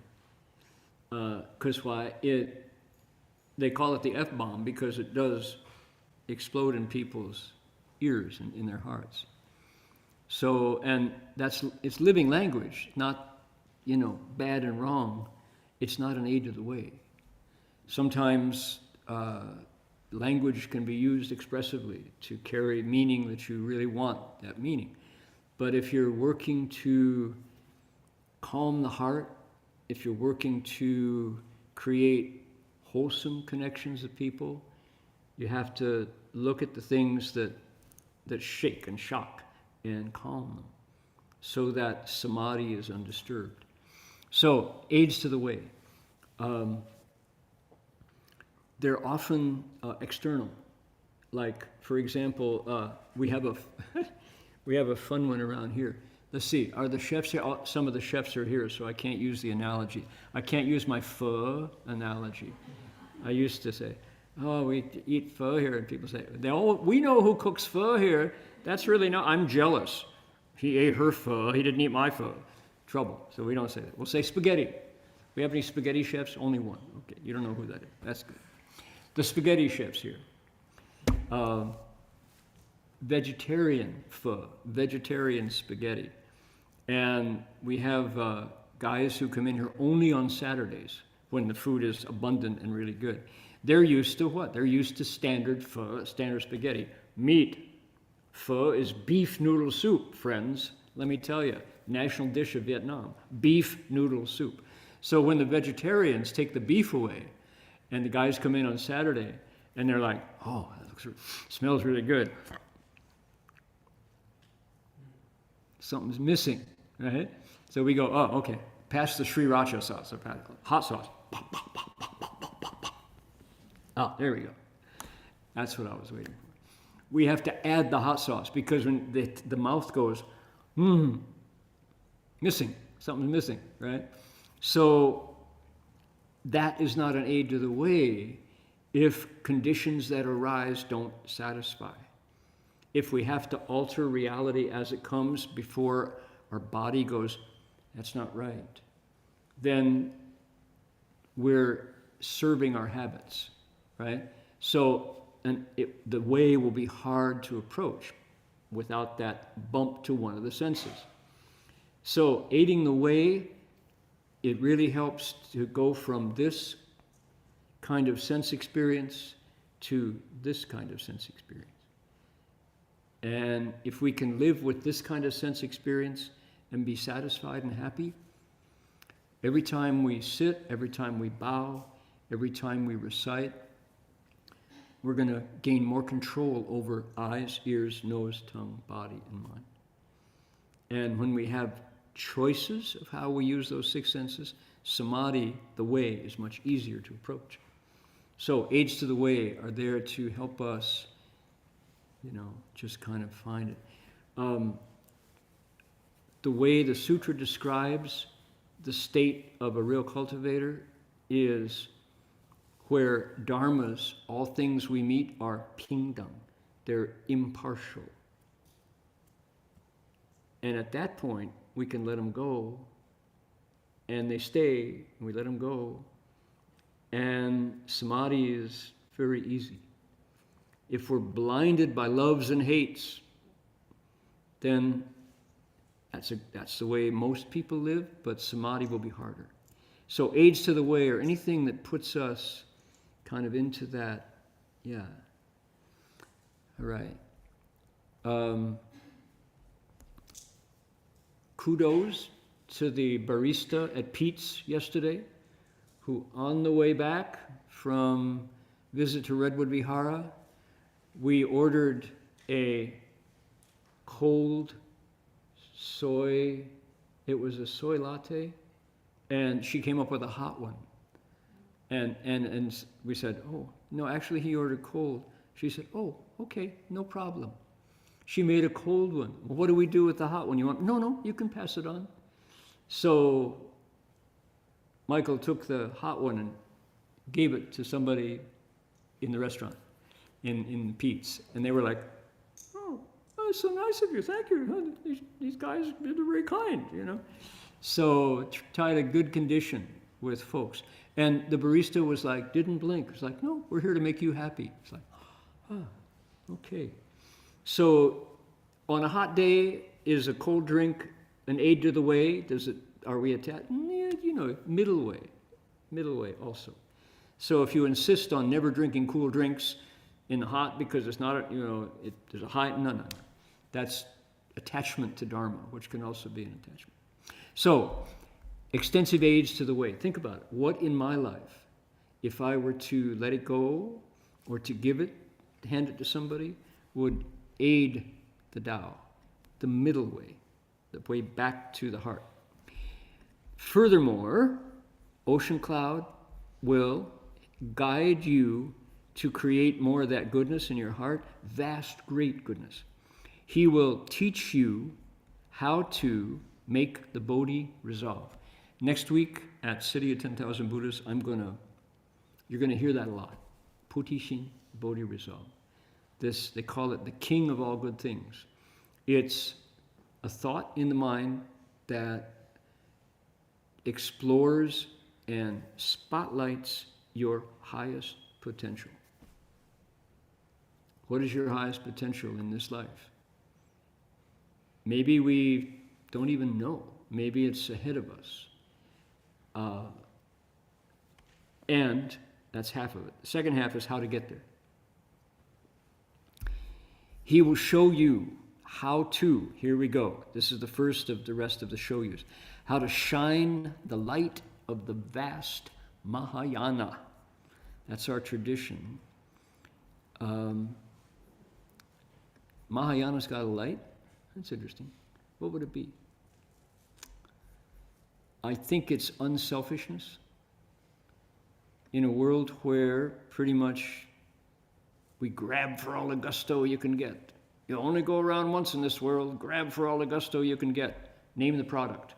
Because why? They call it the F-bomb because it does explode in people's ears and in their hearts. So, and it's living language, not, bad and wrong. It's not an aid to the way. Sometimes language can be used expressively to carry meaning that you really want that meaning. But if you're working to calm the heart, if you're working to create wholesome connections with people, you have to look at the things that shake and shock and calm them so that samadhi is undisturbed. So, aids to the way. They're often external. Like, for example, we have a fun one around here. Let's see, are the chefs here? Some of the chefs are here, so I can't use the analogy. I can't use my pho analogy. I used to say, oh, we eat pho here, and people say, we know who cooks pho here. That's really not, I'm jealous. He ate her pho, he didn't eat my pho. Trouble, so we don't say that. We'll say spaghetti. We have any spaghetti chefs? Only one. Okay, you don't know who that is. That's good. The spaghetti chefs here. Vegetarian pho, vegetarian spaghetti. And we have guys who come in here only on Saturdays when the food is abundant and really good. They're used to what? They're used to standard pho, standard spaghetti. Meat. Pho is beef noodle soup, friends. Let me tell you, national dish of Vietnam, beef noodle soup. So when the vegetarians take the beef away, and the guys come in on Saturday, and they're like, oh, that smells really good. Something's missing, right? So we go, oh, okay, pass the sriracha sauce, or hot sauce. Oh, there we go. That's what I was waiting for. We have to add the hot sauce because when the mouth goes, missing, something's missing, right? So that is not an aid to the way if conditions that arise don't satisfy. If we have to alter reality as it comes before our body goes, that's not right, then we're serving our habits, right? So the way will be hard to approach without that bump to one of the senses. So aiding the way, it really helps to go from this kind of sense experience to this kind of sense experience. And if we can live with this kind of sense experience and be satisfied and happy, every time we sit, every time we bow, every time we recite, we're going to gain more control over eyes, ears, nose, tongue, body, and mind. And when we have choices of how we use those six senses, samadhi, the way, is much easier to approach. So aids to the way are there to help us, just kind of find it. The way the Sutra describes the state of a real cultivator is where dharmas, all things we meet, are pingdang. They're impartial. And at that point, we can let them go, and they stay, and we let them go, and samadhi is very easy. If we're blinded by loves and hates, then that's the way most people live, but samadhi will be harder. So aids to the way, or anything that puts us kind of into that, yeah. All right. Kudos to the barista at Pete's yesterday, who on the way back from visit to Redwood Vihara, we ordered a cold soy, it was a soy latte, and she came up with a hot one. And we said, oh, no, actually he ordered cold. She said, oh, okay, no problem. She made a cold one. Well, what do we do with the hot one? You want? No, you can pass it on. So Michael took the hot one and gave it to somebody in the restaurant, in Pete's. And they were like, oh, that's so nice of you, thank you. These guys, they're very kind, So tied a good condition with folks. And the barista was like, didn't blink. It's like, no, we're here to make you happy. It's like, okay. So on a hot day, is a cold drink an aid to the way? Are we attached? Yeah, middle way also. So if you insist on never drinking cool drinks in the hot because it's not, there's a high, no. That's attachment to Dharma, which can also be an attachment. So, extensive aids to the way. Think about it. What in my life, if I were to let it go or to give it, hand it to somebody, would aid the Tao, the middle way, the way back to the heart. Furthermore, Ocean Cloud will guide you to create more of that goodness in your heart, vast, great goodness. He will teach you how to make the Bodhi resolve. Next week at City of 10,000 Buddhas, you're gonna hear that a lot. Putishin, Bodhi resolve. This, they call it the king of all good things. It's a thought in the mind that explores and spotlights your highest potential. What is your highest potential in this life? Maybe we don't even know. Maybe it's ahead of us. And that's half of it. The second half is how to get there. He will show you how to, here we go. This is the first of the rest of the show yous. How to shine the light of the vast Mahayana. That's our tradition. Mahayana's got a light? That's interesting. What would it be? I think it's unselfishness. In a world where pretty much we grab for all the gusto you can get. You only go around once in this world, grab for all the gusto you can get. Name the product.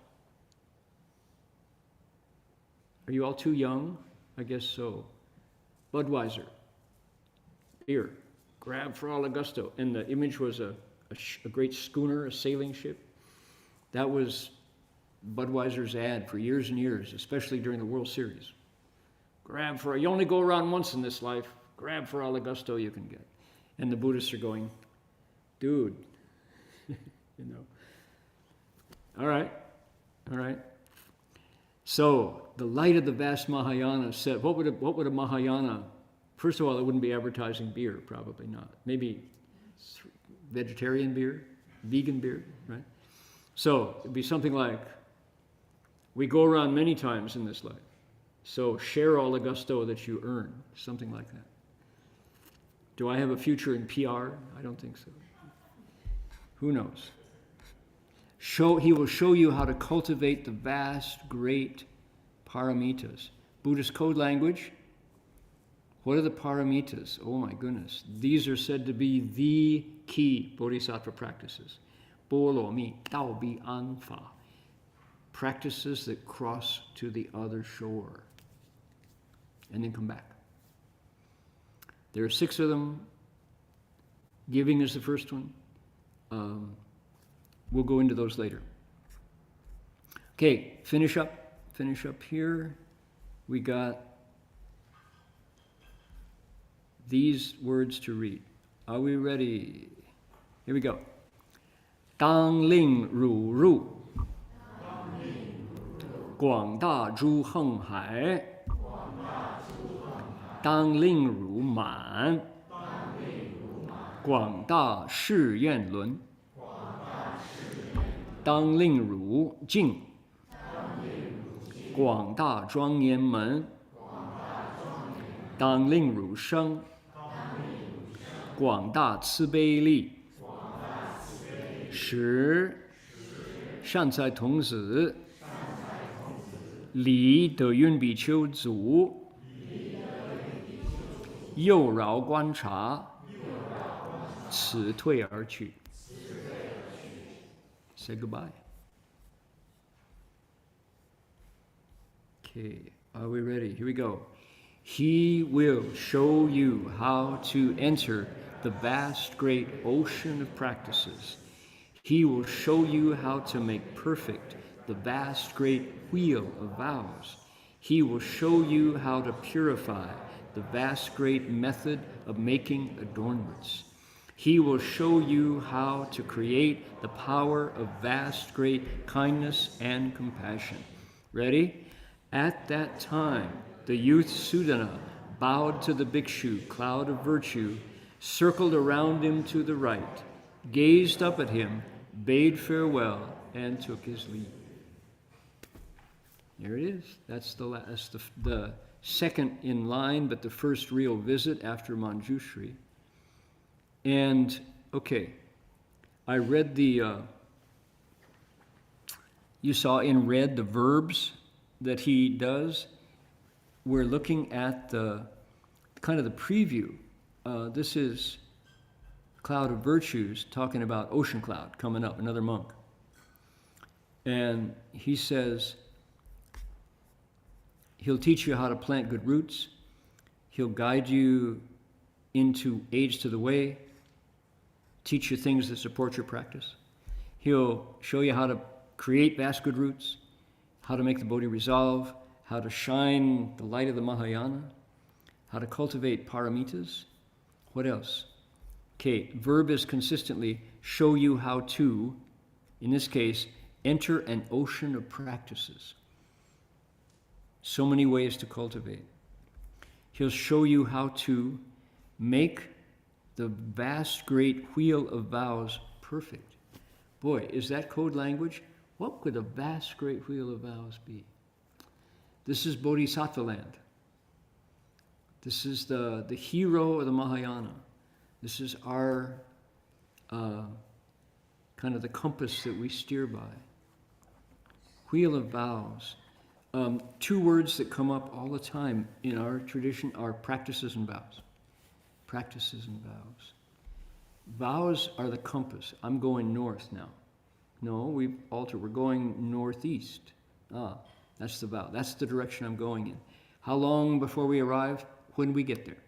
Are you all too young? I guess so. Budweiser. Beer. Grab for all the gusto. And the image was a great schooner, a sailing ship. That was Budweiser's ad for years and years, especially during the World Series. Grab for, you only go around once in this life, grab for all the gusto you can get. And the Buddhists are going, dude, All right. So the light of the vast Mahayana said, what would a Mahayana, first of all, it wouldn't be advertising beer, probably not. Maybe vegetarian beer, vegan beer, right? So it'd be something like, we go around many times in this life. So share all the gusto that you earn, something like that. Do I have a future in PR? I don't think so. Who knows? He will show you how to cultivate the vast, great paramitas. Buddhist code language. What are the paramitas? Oh my goodness. These are said to be the key bodhisattva practices. Bo lo mi, dao bi an fa. Practices that cross to the other shore. And then come back. There are 6 of them. Giving is the first one. We'll go into those later. Okay, finish up here. We got these words to read. Are we ready? Here we go. Dang ling ru ru. Guang da zhu heng hai. Dang ling ru man. Guang da shi yan lun. Dang ling ru jing. Guang da zhuang yan men. Dang ling ru sheng. Guang da ci bei li. 10善财童子 理德云比丘祖 右绕观察 此退而去 Say goodbye. Okay, are we ready? Here we go. He will show you how to enter the vast great ocean of practices. He will show you how to make perfect the vast great wheel of vows. He will show you how to purify the vast great method of making adornments. He will show you how to create the power of vast great kindness and compassion. Ready? At that time, the youth Sudana bowed to the bhikshu, cloud of virtue, circled around him to the right, gazed up at him, bade farewell, and took his leave. There it is. That's the second in line, but the first real visit after Manjushri. And, okay, I read you saw in red the verbs that he does. We're looking at the kind of the preview. This is Cloud of Virtues, talking about Ocean Cloud coming up, another monk. And he says, he'll teach you how to plant good roots. He'll guide you into aids to the way, teach you things that support your practice. He'll show you how to create vast good roots, how to make the Bodhi resolve, how to shine the light of the Mahayana, how to cultivate paramitas. What else? Okay, verb is consistently show you how to, in this case, enter an ocean of practices. So many ways to cultivate. He'll show you how to make the vast, great wheel of vows perfect. Boy, is that code language? What could a vast, great wheel of vows be? This is Bodhisattva land. This is the hero of the Mahayana. This is our kind of the compass that we steer by. Wheel of vows. Two words that come up all the time in our tradition are practices and vows. Practices and vows. Vows are the compass. I'm going north now. No, we've altered. We're going northeast. That's the vow. That's the direction I'm going in. How long before we arrive? When we get there.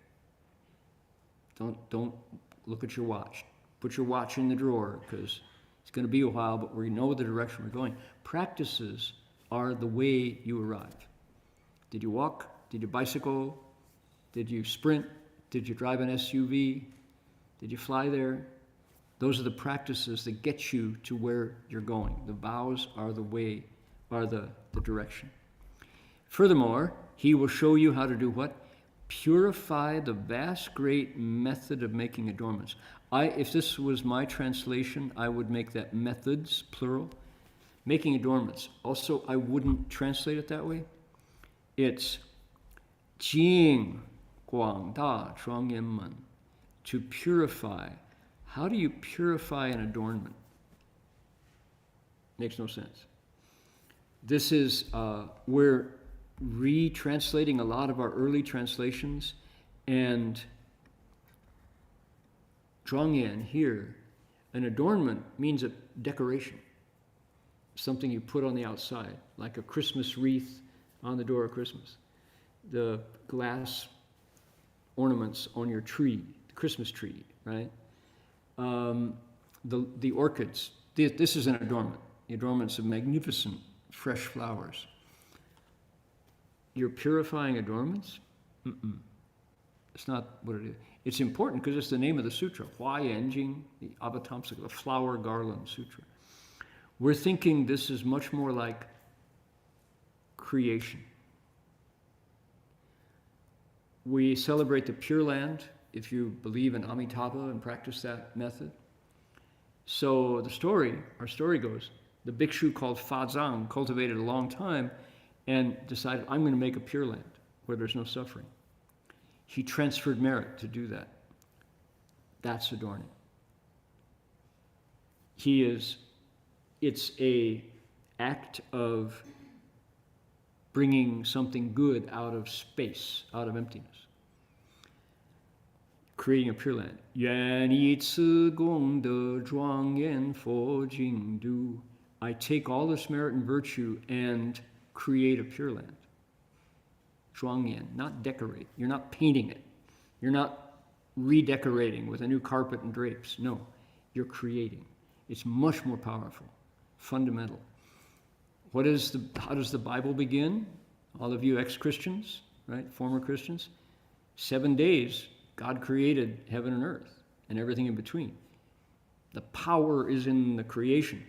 Don't look at your watch. Put your watch in the drawer because it's going to be a while, but we know the direction we're going. Practices are the way you arrive. Did you walk? Did you bicycle? Did you sprint? Did you drive an SUV? Did you fly there? Those are the practices that get you to where you're going. The vows are the way, are the direction. Furthermore, he will show you how to do what? Purify the vast, great method of making adornments. If this was my translation, I would make that methods, plural. Making adornments. Also, I wouldn't translate it that way. It's Jing Guang Da Zhuang Yan Men. To purify. How do you purify an adornment? Makes no sense. This is, we're retranslating a lot of our early translations, and Zhuangyan here, an adornment means a decoration, something you put on the outside, like a Christmas wreath on the door of Christmas, the glass ornaments on your tree, the Christmas tree, right? The orchids, this is an adornment. The adornments of magnificent fresh flowers. You're purifying adornments? It's not what it is. It's important because it's the name of the sutra. Hua Yanjing, the Avatamsaka, the Flower Garland Sutra. We're thinking this is much more like creation. We celebrate the Pure Land, if you believe in Amitabha and practice that method. So our story goes, the bhikshu called Fa Zhang cultivated a long time and decided, I'm going to make a Pure Land where there's no suffering. He transferred merit to do that. That's adorning. It's a act of bringing something good out of space, out of emptiness. Creating a Pure Land. Yuan yi ci gong de zhuang yan fo jing du. I take all this merit and virtue and create a Pure Land. Zhuangyan, not decorate. You're not painting it. You're not redecorating with a new carpet and drapes. No, you're creating. It's much more powerful, fundamental. How does the Bible begin? All of you ex-Christians, right? Former Christians. 7 days, God created heaven and earth and everything in between. The power is in the creation.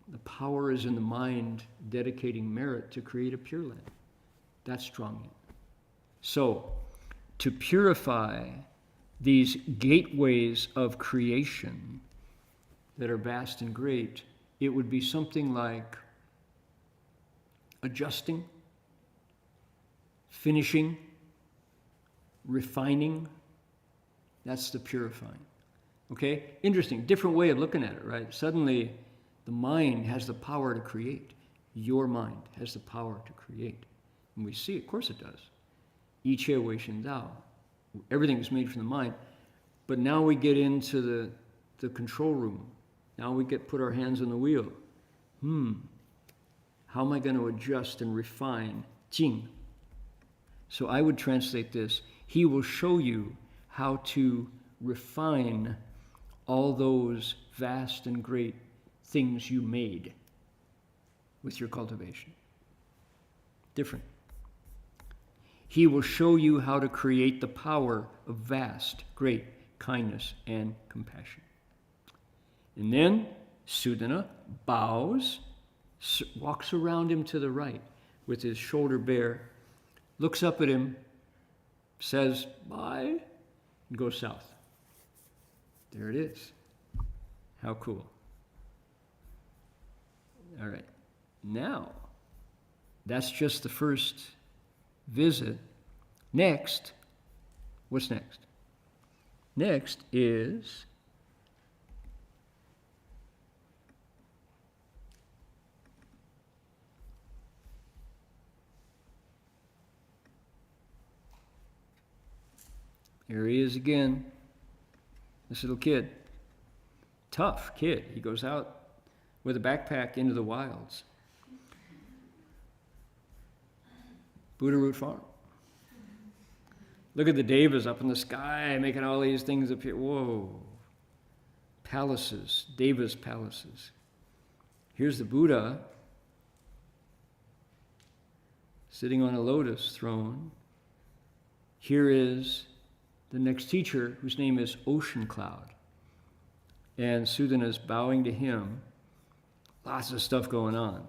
The power is in the mind dedicating merit to create a Pure Land. That's strong. So, to purify these gateways of creation that are vast and great, it would be something like adjusting, finishing, refining. That's the purifying. Okay? Interesting. Different way of looking at it, right? Suddenly, the mind has the power to create. Your mind has the power to create. And we see, of course it does. Yi Qie Wei Shen Dao. Everything is made from the mind. But now we get into the control room. Now we put our hands on the wheel. How am I going to adjust and refine? Jing. So I would translate this. He will show you how to refine all those vast and great things you made with your cultivation. Different. He will show you how to create the power of vast, great kindness and compassion. And then Sudana bows, walks around him to the right with his shoulder bare, looks up at him, says, bye, and goes south. There it is. How cool. All right. Now, that's just the first visit. Next, what's next? Next is here he is again, this little kid. Tough kid. He goes out with a backpack into the wilds. Buddha Root Farm. Look at the devas up in the sky making all these things appear. Whoa. Palaces, devas' palaces. Here's the Buddha sitting on a lotus throne. Here is the next teacher, whose name is Ocean Cloud. And Sudana is bowing to him. Lots of stuff going on.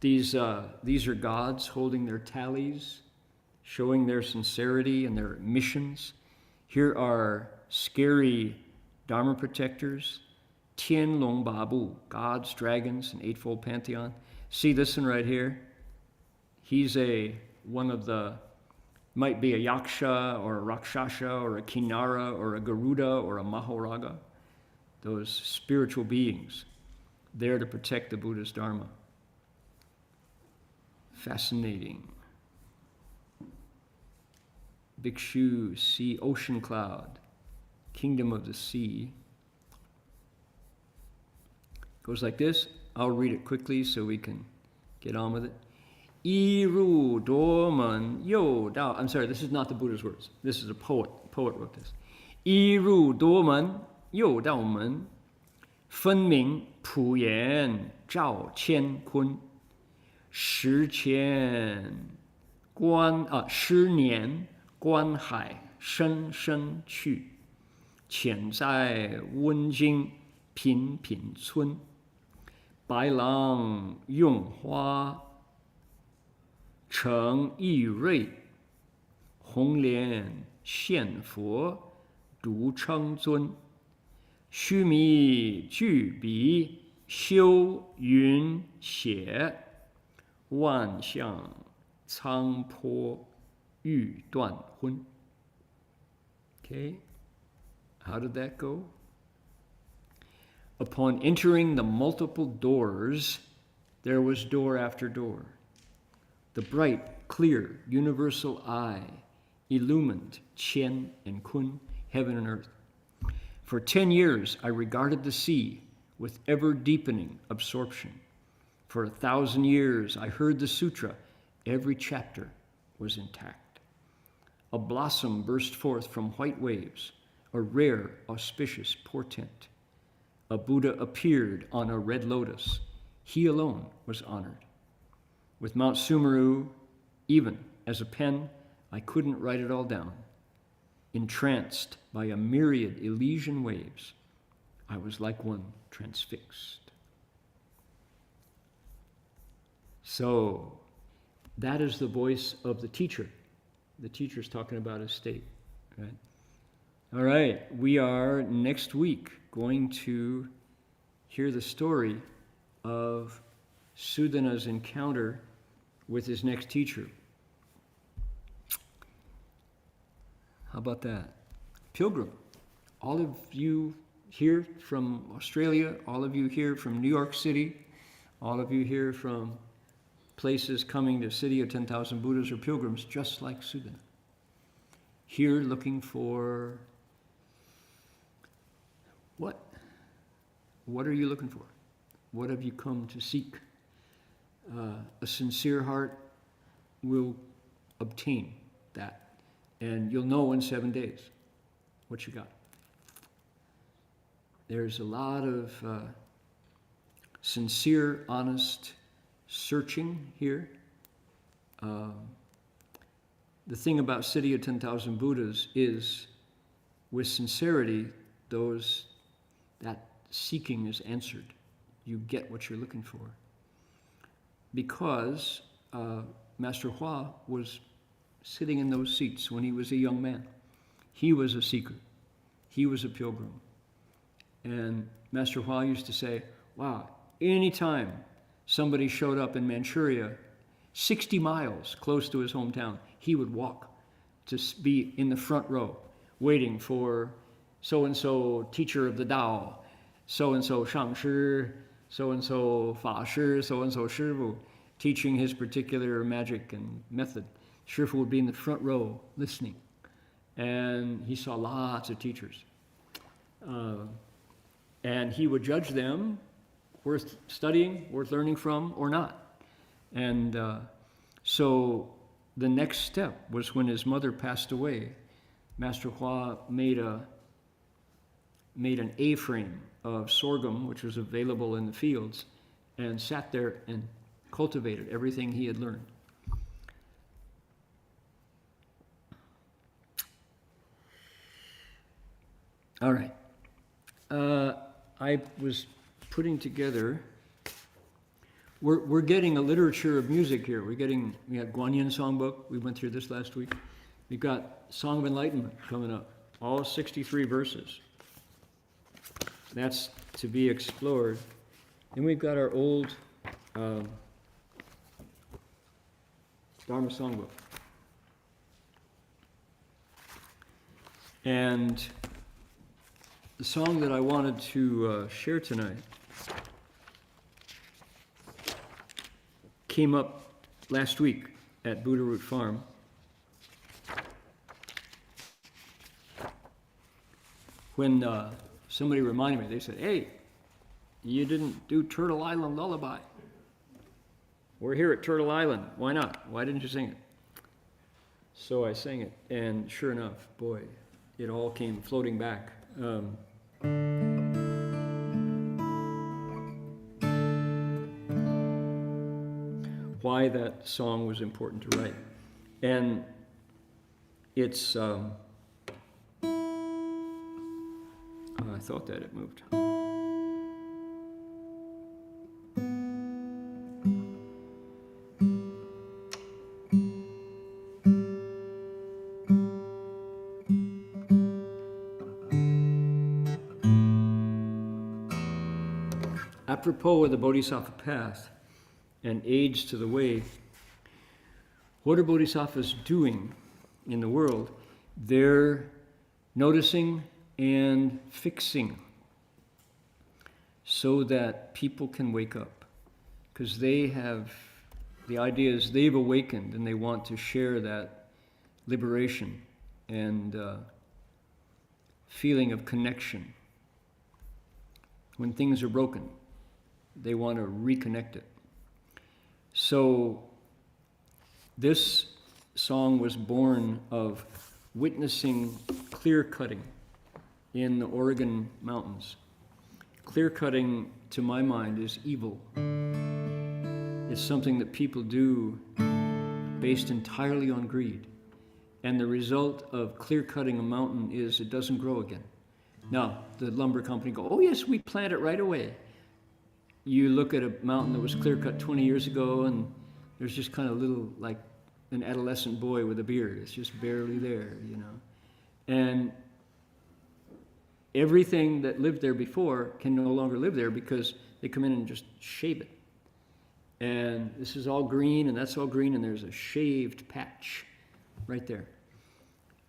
These are gods holding their tallies, showing their sincerity and their missions. Here are scary Dharma protectors, Tian Long Babu, gods, dragons, and eightfold pantheon. See this one right here? He's one of the, might be a yaksha or a rakshasa or a kinara or a garuda or a mahoraga. Those spiritual beings there to protect the Buddha's Dharma. Fascinating. Bhikshu, sea, Ocean Cloud, kingdom of the sea. Goes like this. I'll read it quickly so we can get on with it. Iru Dorman Yo Dao. I'm sorry, this is not the Buddha's words. This is a poet. A poet wrote this. Iru Dorman Yo Dao Men Fen Ming Pu Yan Zhao Qian Kun 10年观海深深去，潜在温经频频村，白狼用花成玉瑞，红莲现佛独称尊，须弥具笔修云写。万象苍坡欲断昏. Okay, how did that go? Upon entering the multiple doors, there was door after door. The bright, clear, universal eye illumined Qian and Kun, heaven and earth. For 10 years, I regarded the sea with ever-deepening absorption. For 1,000 years, I heard the Sutra. Every chapter was intact. A blossom burst forth from white waves, a rare, auspicious portent. A Buddha appeared on a red lotus. He alone was honored. With Mount Sumeru, even as a pen, I couldn't write it all down. Entranced by a myriad Elysian waves, I was like one transfixed. So, that is the voice of the teacher. The teacher's talking about his state, right? All right, we are next week going to hear the story of Sudana's encounter with his next teacher. How about that? Pilgrim, all of you here from Australia, all of you here from New York City, all of you here from places coming to City of 10,000 Buddhas or pilgrims just like Sudana. Here looking for what? What are you looking for? What have you come to seek? A sincere heart will obtain that. And you'll know in 7 days what you got. There's a lot of sincere, honest searching here the thing about City of 10,000 Buddhas is, with sincerity, that seeking is answered. You get what you're looking for. Because Master Hua was sitting in those seats when he was a young man. He was a seeker. He was a pilgrim. And Master Hua used to say, wow, anytime somebody showed up in Manchuria, 60 miles close to his hometown, he would walk to be in the front row, waiting for so-and-so teacher of the Tao, so-and-so Shangshi, so-and-so Fa Shi, so-and-so Shifu, teaching his particular magic and method. Shifu would be in the front row listening. And he saw lots of teachers. And he would judge them worth studying, worth learning from, or not. And so the next step was when his mother passed away. Master Hua made an A-frame of sorghum, which was available in the fields, and sat there and cultivated everything he had learned. All right. I was putting together, we're getting a literature of music here. We got Guanyin Songbook. We went through this last week. We've got Song of Enlightenment coming up, all 63 verses. That's to be explored. Then we've got our old Dharma Songbook. And the song that I wanted to share tonight came up last week at Buddha Root Farm. When somebody reminded me, they said, hey, you didn't do Turtle Island Lullaby. We're here at Turtle Island. Why not? Why didn't you sing it? So I sang it, and sure enough, boy, it all came floating back. Why that song was important to write. And it's, I thought that it moved. Apropos of the Bodhisattva path and aids to the way, what are Bodhisattvas doing in the world? They're noticing and fixing so that people can wake up. Because they have, the idea is they've awakened and they want to share that liberation and feeling of connection. When things are broken, they want to reconnect it. So this song was born of witnessing clear cutting in the Oregon mountains. Clear cutting, to my mind, is evil. It's something that people do based entirely on greed. And the result of clear cutting a mountain is it doesn't grow again. Now, the lumber company go, oh yes, we plant it right away. You look at a mountain that was clear cut 20 years ago and there's just kind of little, like an adolescent boy with a beard. It's just barely there, you know. And everything that lived there before can no longer live there because they come in and just shave it. And this is all green and that's all green and there's a shaved patch right there.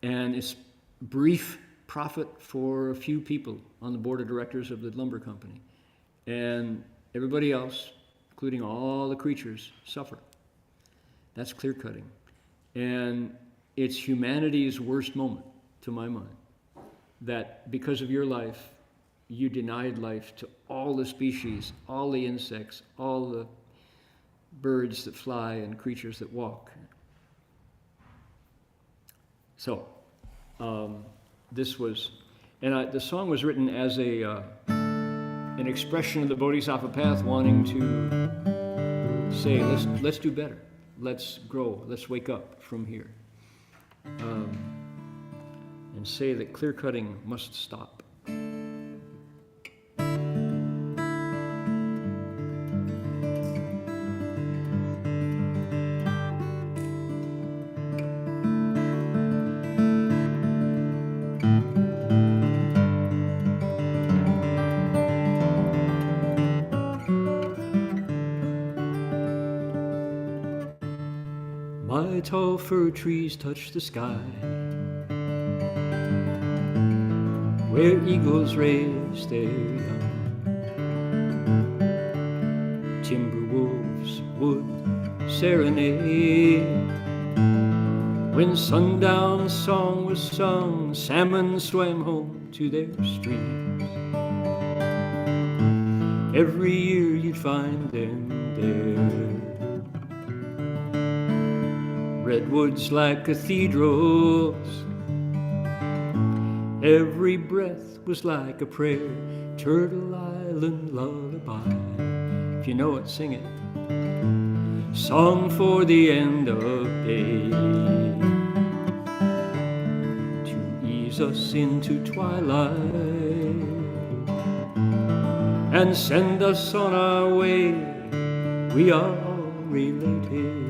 And it's brief profit for a few people on the board of directors of the lumber company. And everybody else, including all the creatures, suffer. That's clear cutting. And it's humanity's worst moment, to my mind, that because of your life, you denied life to all the species, all the insects, all the birds that fly and creatures that walk. So, this was, and the song was written as an expression of the Bodhisattva path, wanting to say, let's do better. let's grow, let's wake up from here. And say that clear cutting must stop. My tall fir trees touch the sky, where eagles raise their young. Timber wolves would serenade. When sundown song was sung, salmon swam home to their streams. Every year you'd find them there. Redwoods like cathedrals, every breath was like a prayer. Turtle Island lullaby, if you know it, sing it. Song for the end of day, to ease us into twilight and send us on our way. We are all related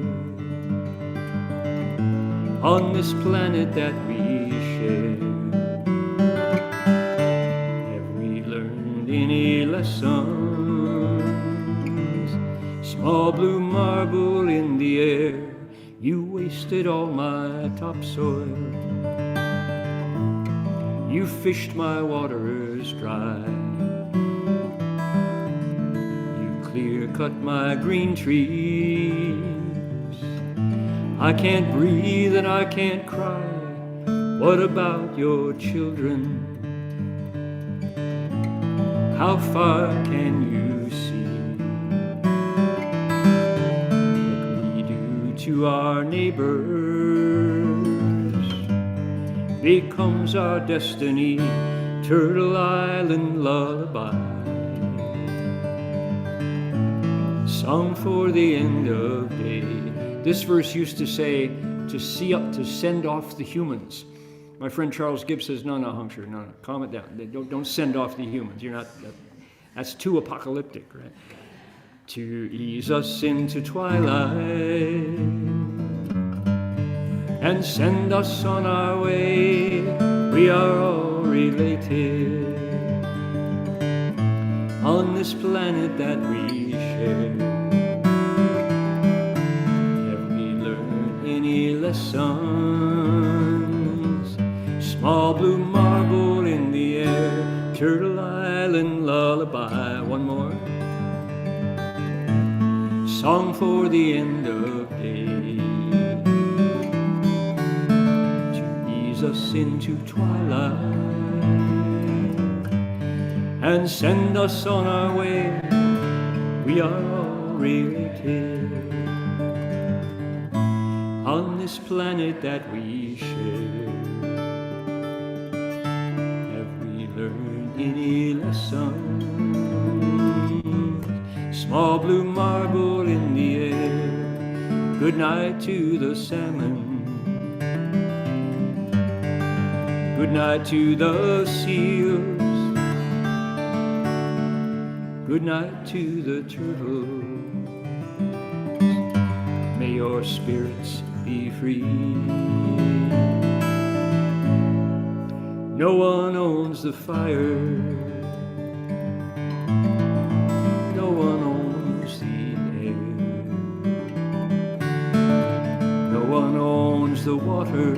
on this planet that we share. Have we learned any lessons? Small blue marble in the air, you wasted all my topsoil. You fished my waters dry. You clear cut my green trees. I can't breathe and I can't cry. What about your children? How far can you see? What we do to our neighbors becomes our destiny. Turtle Island lullaby, song for the end of day. This verse used to say, to send off the humans. My friend Charles Gibbs says, no, Hungsher, no, calm it down. Don't send off the humans. You're not, that's too apocalyptic, right? To ease us into twilight and send us on our way. We are all related on this planet that we share. Lessons, small blue marble in the air, Turtle Island lullaby. One more, song for the end of day, to ease us into twilight and send us on our way. We are all related on this planet that we share. Have we learned any lessons? Small blue marble in the air, good night to the salmon, good night to the seals, good night to the turtles. May your spirits be free. No one owns the fire, no one owns the air, no one owns the water.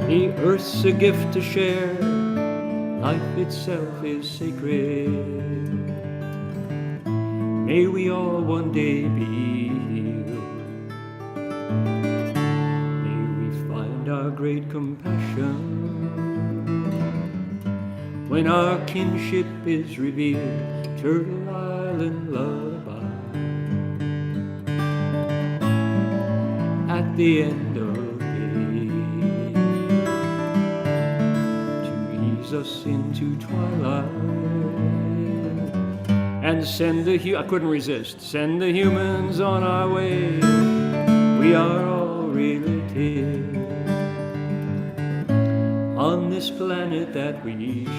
The earth's a gift to share, life itself is sacred. May we all one day be healed. May we find our great compassion when our kinship is revealed. Turtle Island lullaby, at the end of day, to ease us into twilight and send I couldn't resist. Send the humans on our way. We are all related on this planet that we share.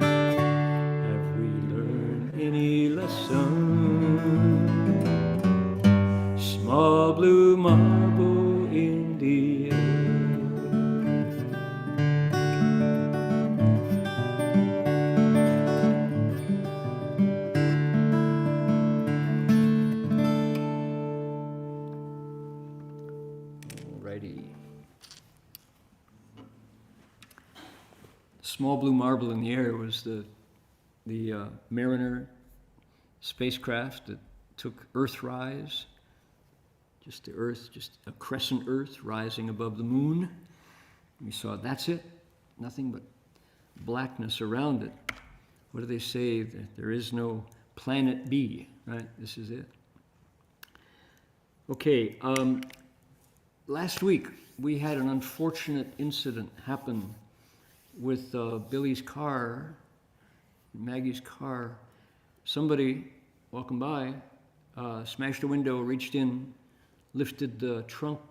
Have we learned any lesson? Small blue marble in the air. Small blue marble in the air was the Mariner spacecraft that took Earthrise, just the Earth, just a crescent Earth rising above the moon. We saw that's it, nothing but blackness around it. What do they say? There is no planet B, right? This is it. Okay, last week we had an unfortunate incident happen with Billy's car, Maggie's car. Somebody walking by smashed a window, reached in, lifted the trunk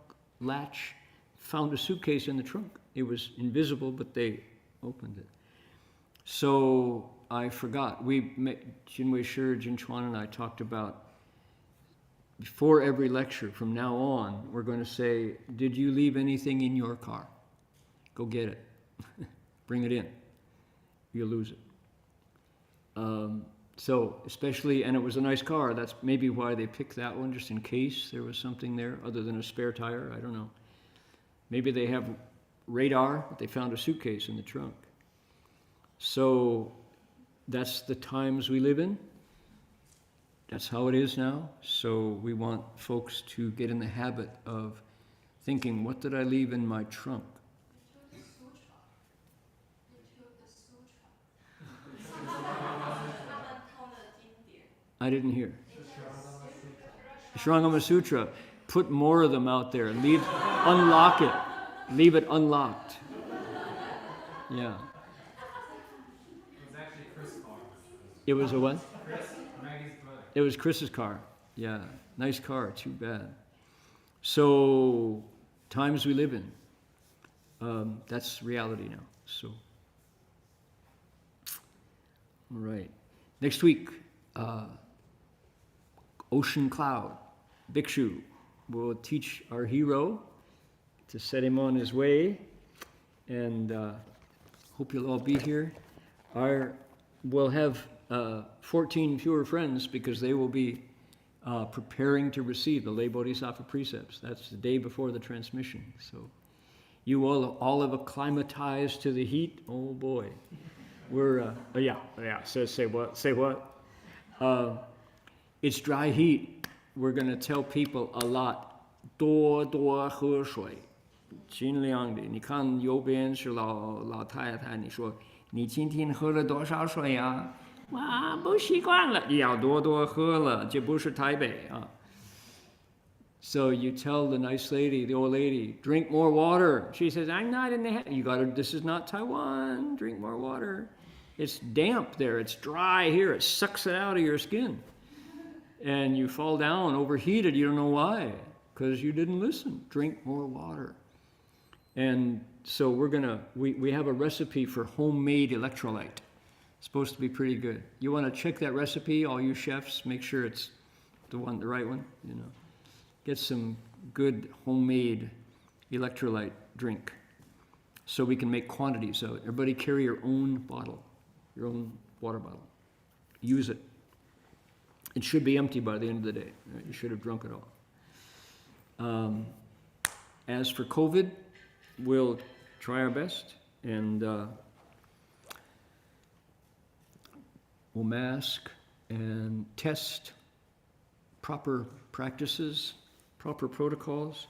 latch, found a suitcase in the trunk. It was invisible, but they opened it. So I forgot. Jinwei Shi, Jin Chuan, and I talked about before every lecture from now on, we're going to say, did you leave anything in your car? Go get it. Bring it in. You'll lose it. So especially, and it was a nice car. That's maybe why they picked that one, just in case there was something there other than a spare tire. I don't know. Maybe they have radar, but they found a suitcase in the trunk. So that's the times we live in. That's how it is now. So we want folks to get in the habit of thinking, what did I leave in my trunk? I didn't hear. Shrangama Sutra. Put more of them out there. Unlock it. Leave it unlocked. Yeah. It was actually Chris' car. It was a what? Chris, Maggie's brother. It was Chris's car. Yeah. Nice car. Too bad. So, times we live in. That's reality now. So, all right. Next week, Ocean Cloud, Bhikshu, will teach our hero to set him on his way, and hope you'll all be here. We'll have 14 fewer friends because they will be preparing to receive the lay bodhisattva precepts. That's the day before the transmission. So you all have acclimatized to the heat. Oh boy, we're Say what? It's dry heat. We're going to tell people a lot. 多多喝水，尽量的。你看右边是老太太，你说你今天喝了多少水啊？哇，不习惯了，要多多喝了，这不是台北啊。So you tell the nice lady, the old lady, drink more water. She says, I'm not in the. This is not Taiwan. Drink more water. It's damp there. It's dry here. It sucks it out of your skin. And you fall down overheated. You don't know why. Because you didn't listen. Drink more water. And so we have a recipe for homemade electrolyte. It's supposed to be pretty good. You want to check that recipe, all you chefs, make sure it's the right one, Get some good homemade electrolyte drink so we can make quantities of it. Everybody carry your own bottle, your own water bottle. Use it. It should be empty by the end of the day. Right? You should have drunk it all. As for COVID, we'll try our best, and we'll mask and test proper practices, proper protocols.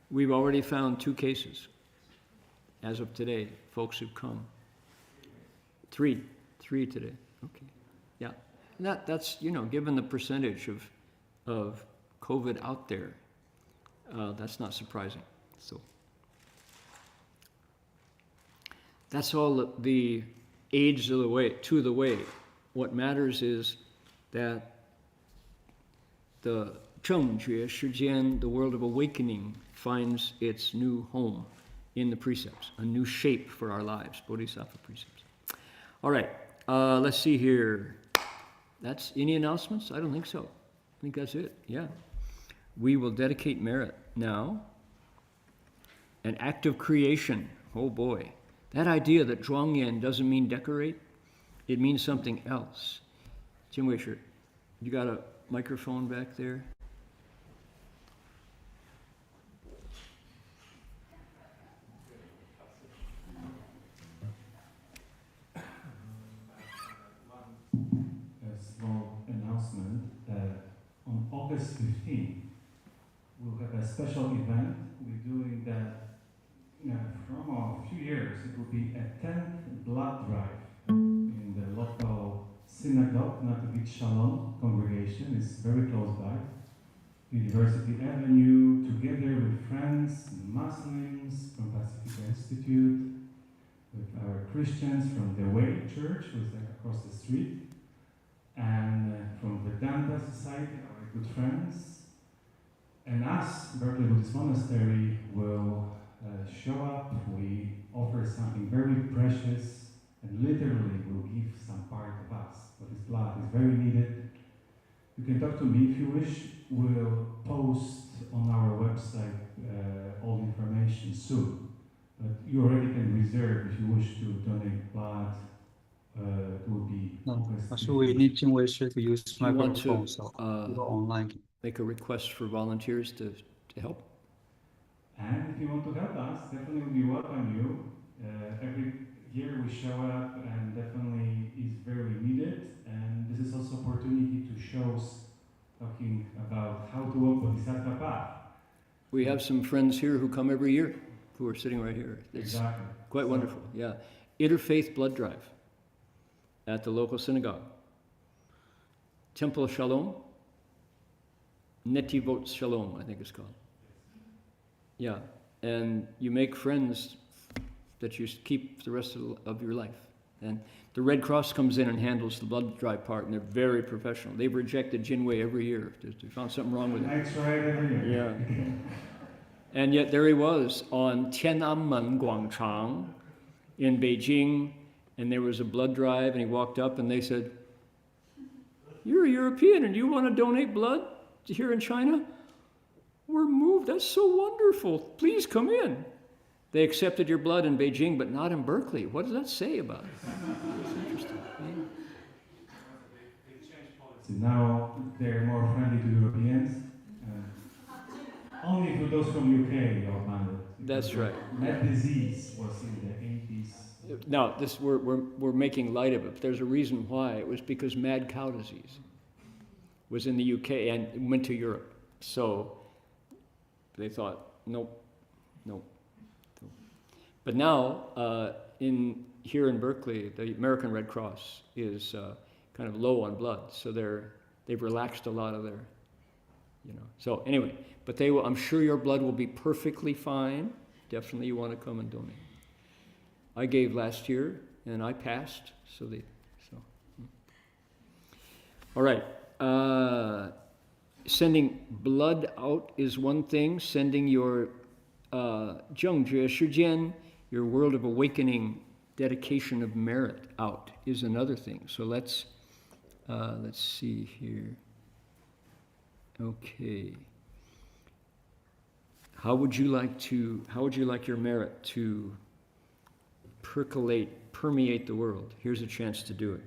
We've already found 2 cases as of today, folks who've come. 3 today. Okay. Yeah. And that's given the percentage of COVID out there, that's not surprising. So that's all the aids to the way. what matters is that the Zhengjue Shijian, the world of awakening, finds its new home in the precepts, a new shape for our lives, Bodhisattva precepts. All right, let's see here. That's any announcements? I don't think so. I think that's it, yeah. We will dedicate merit now. An act of creation, oh boy. That idea that Zhuangyan doesn't mean decorate, it means something else. Jim Wisher, you got a microphone back there? A small announcement. On August 15th, we'll have a special event. We're doing that from a few years. It will be a 10th blood drive in the local synagogue, Nativit Shalom congregation. It's very close by. University Avenue, together with friends, Muslims from Pacifica Institute, with our Christians from the Way Church, who's like across the street, and from Vedanta Society, our good friends. And us, Berkeley Buddhist Monastery, will show up. We offer something very precious, and literally will give some part of us. But his blood is very needed. You can talk to me if you wish. We'll post on our website all the information soon. But you already can reserve if you wish to donate blood. It will be. So we need Jingwei to use Do you want microphone, to so go online. make a request for volunteers to help? And if you want to help us, definitely we welcome you. Every year we show up, and definitely is very needed. And this is also opportunity to show us talking about how to walk Bodhisattva path. We have some friends here who come every year, who are sitting right here. It's Exactly. quite wonderful, yeah. Interfaith blood drive at the local synagogue. Temple Shalom, Netivot Shalom, I think it's called. Yeah, and you make friends that you keep the rest of your life. And the Red Cross comes in and handles the blood drive part, and they're very professional. They've rejected Jinwei every year. They found something wrong with it. That's right, every year. Yeah. And yet there he was on Tiananmen Guangchang in Beijing, and there was a blood drive, and he walked up and they said, "You're a European and you want to donate blood here in China? We're moved. That's so wonderful. Please come in." They accepted your blood in Beijing, but not in Berkeley. What does that say about it? It's interesting. So now they're more friendly to Europeans. Only for those from UK are banned. That's right. That disease was in the 80s. Now, this we're making light of it, but there's a reason why. It was because mad cow disease was in the UK and went to Europe. So they thought, nope. But now, here in Berkeley, the American Red Cross is kind of low on blood, so they've relaxed a lot of their, So anyway, but they will. I'm sure your blood will be perfectly fine. Definitely, you want to come and donate. I gave last year and I passed, so. All right. Sending blood out is one thing. Sending your Zhengjue Shijian, your world of awakening, dedication of merit out is another thing. So let's see here. Okay. How would you like your merit to permeate the world? Here's a chance to do it.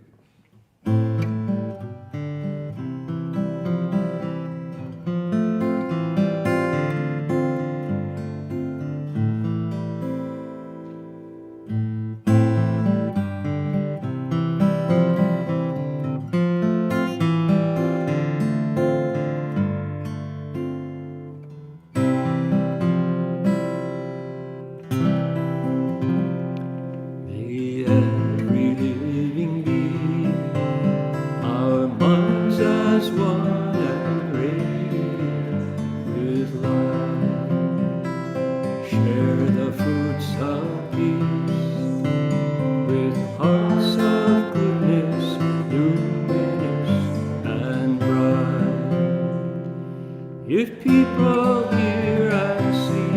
Hearts of goodness, If people hear and see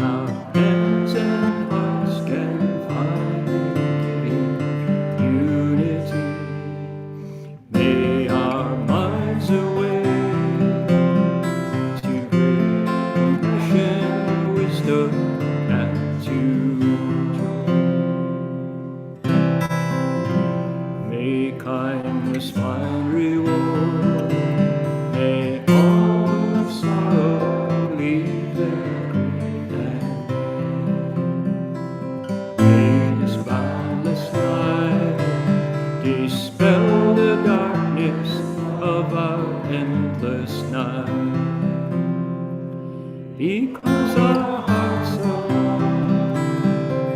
how hands and hearts can find in unity, may our minds awake to great compassion, wisdom, and to joy. May kindness find reward. May all of sorrow leave their grave and may this boundless light dispel the darkness of our endless night. Because our hearts are one,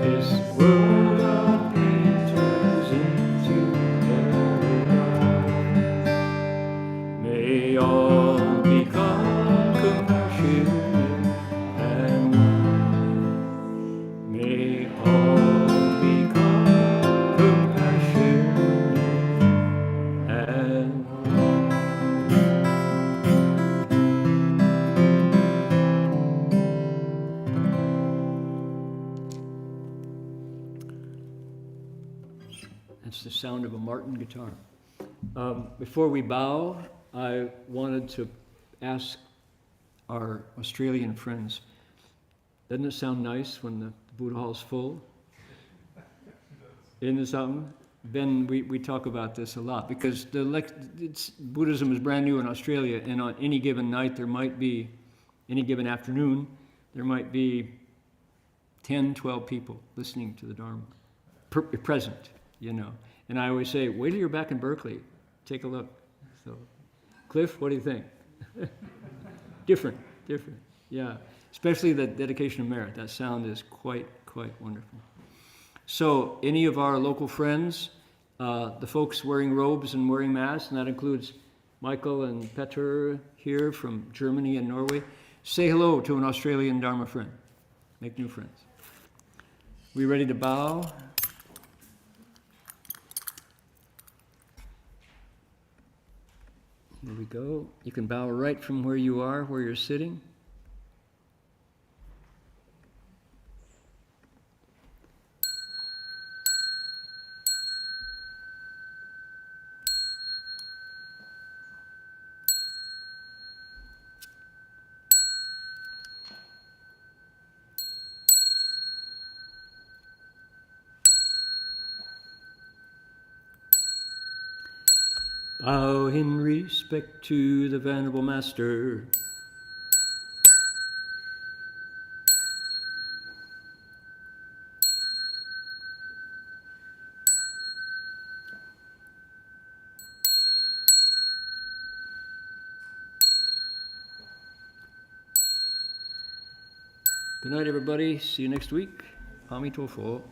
this world of pain turns into paradise. May all become compassionate, and may all become compassionate, and that's the sound of a Martin guitar. Before we bow, I wanted to ask our Australian friends, doesn't it sound nice when the Buddha hall's full? Isn't it something? Ben, we talk about this a lot because Buddhism is brand new in Australia, and on any given night there might be, any given afternoon, there might be 10, 12 people listening to the Dharma, present, you know. And I always say, wait till you're back in Berkeley, take a look. So, Cliff, what do you think? Different, yeah. Especially the dedication of merit. That sound is quite wonderful. So, any of our local friends, the folks wearing robes and wearing masks, and that includes Michael and Petter here from Germany and Norway, say hello to an Australian Dharma friend. Make new friends. We ready to bow? Here we go. You can bow right from where you are, where you're sitting. Bow in respect to the Venerable Master. Good night, everybody. See you next week. Amitofo.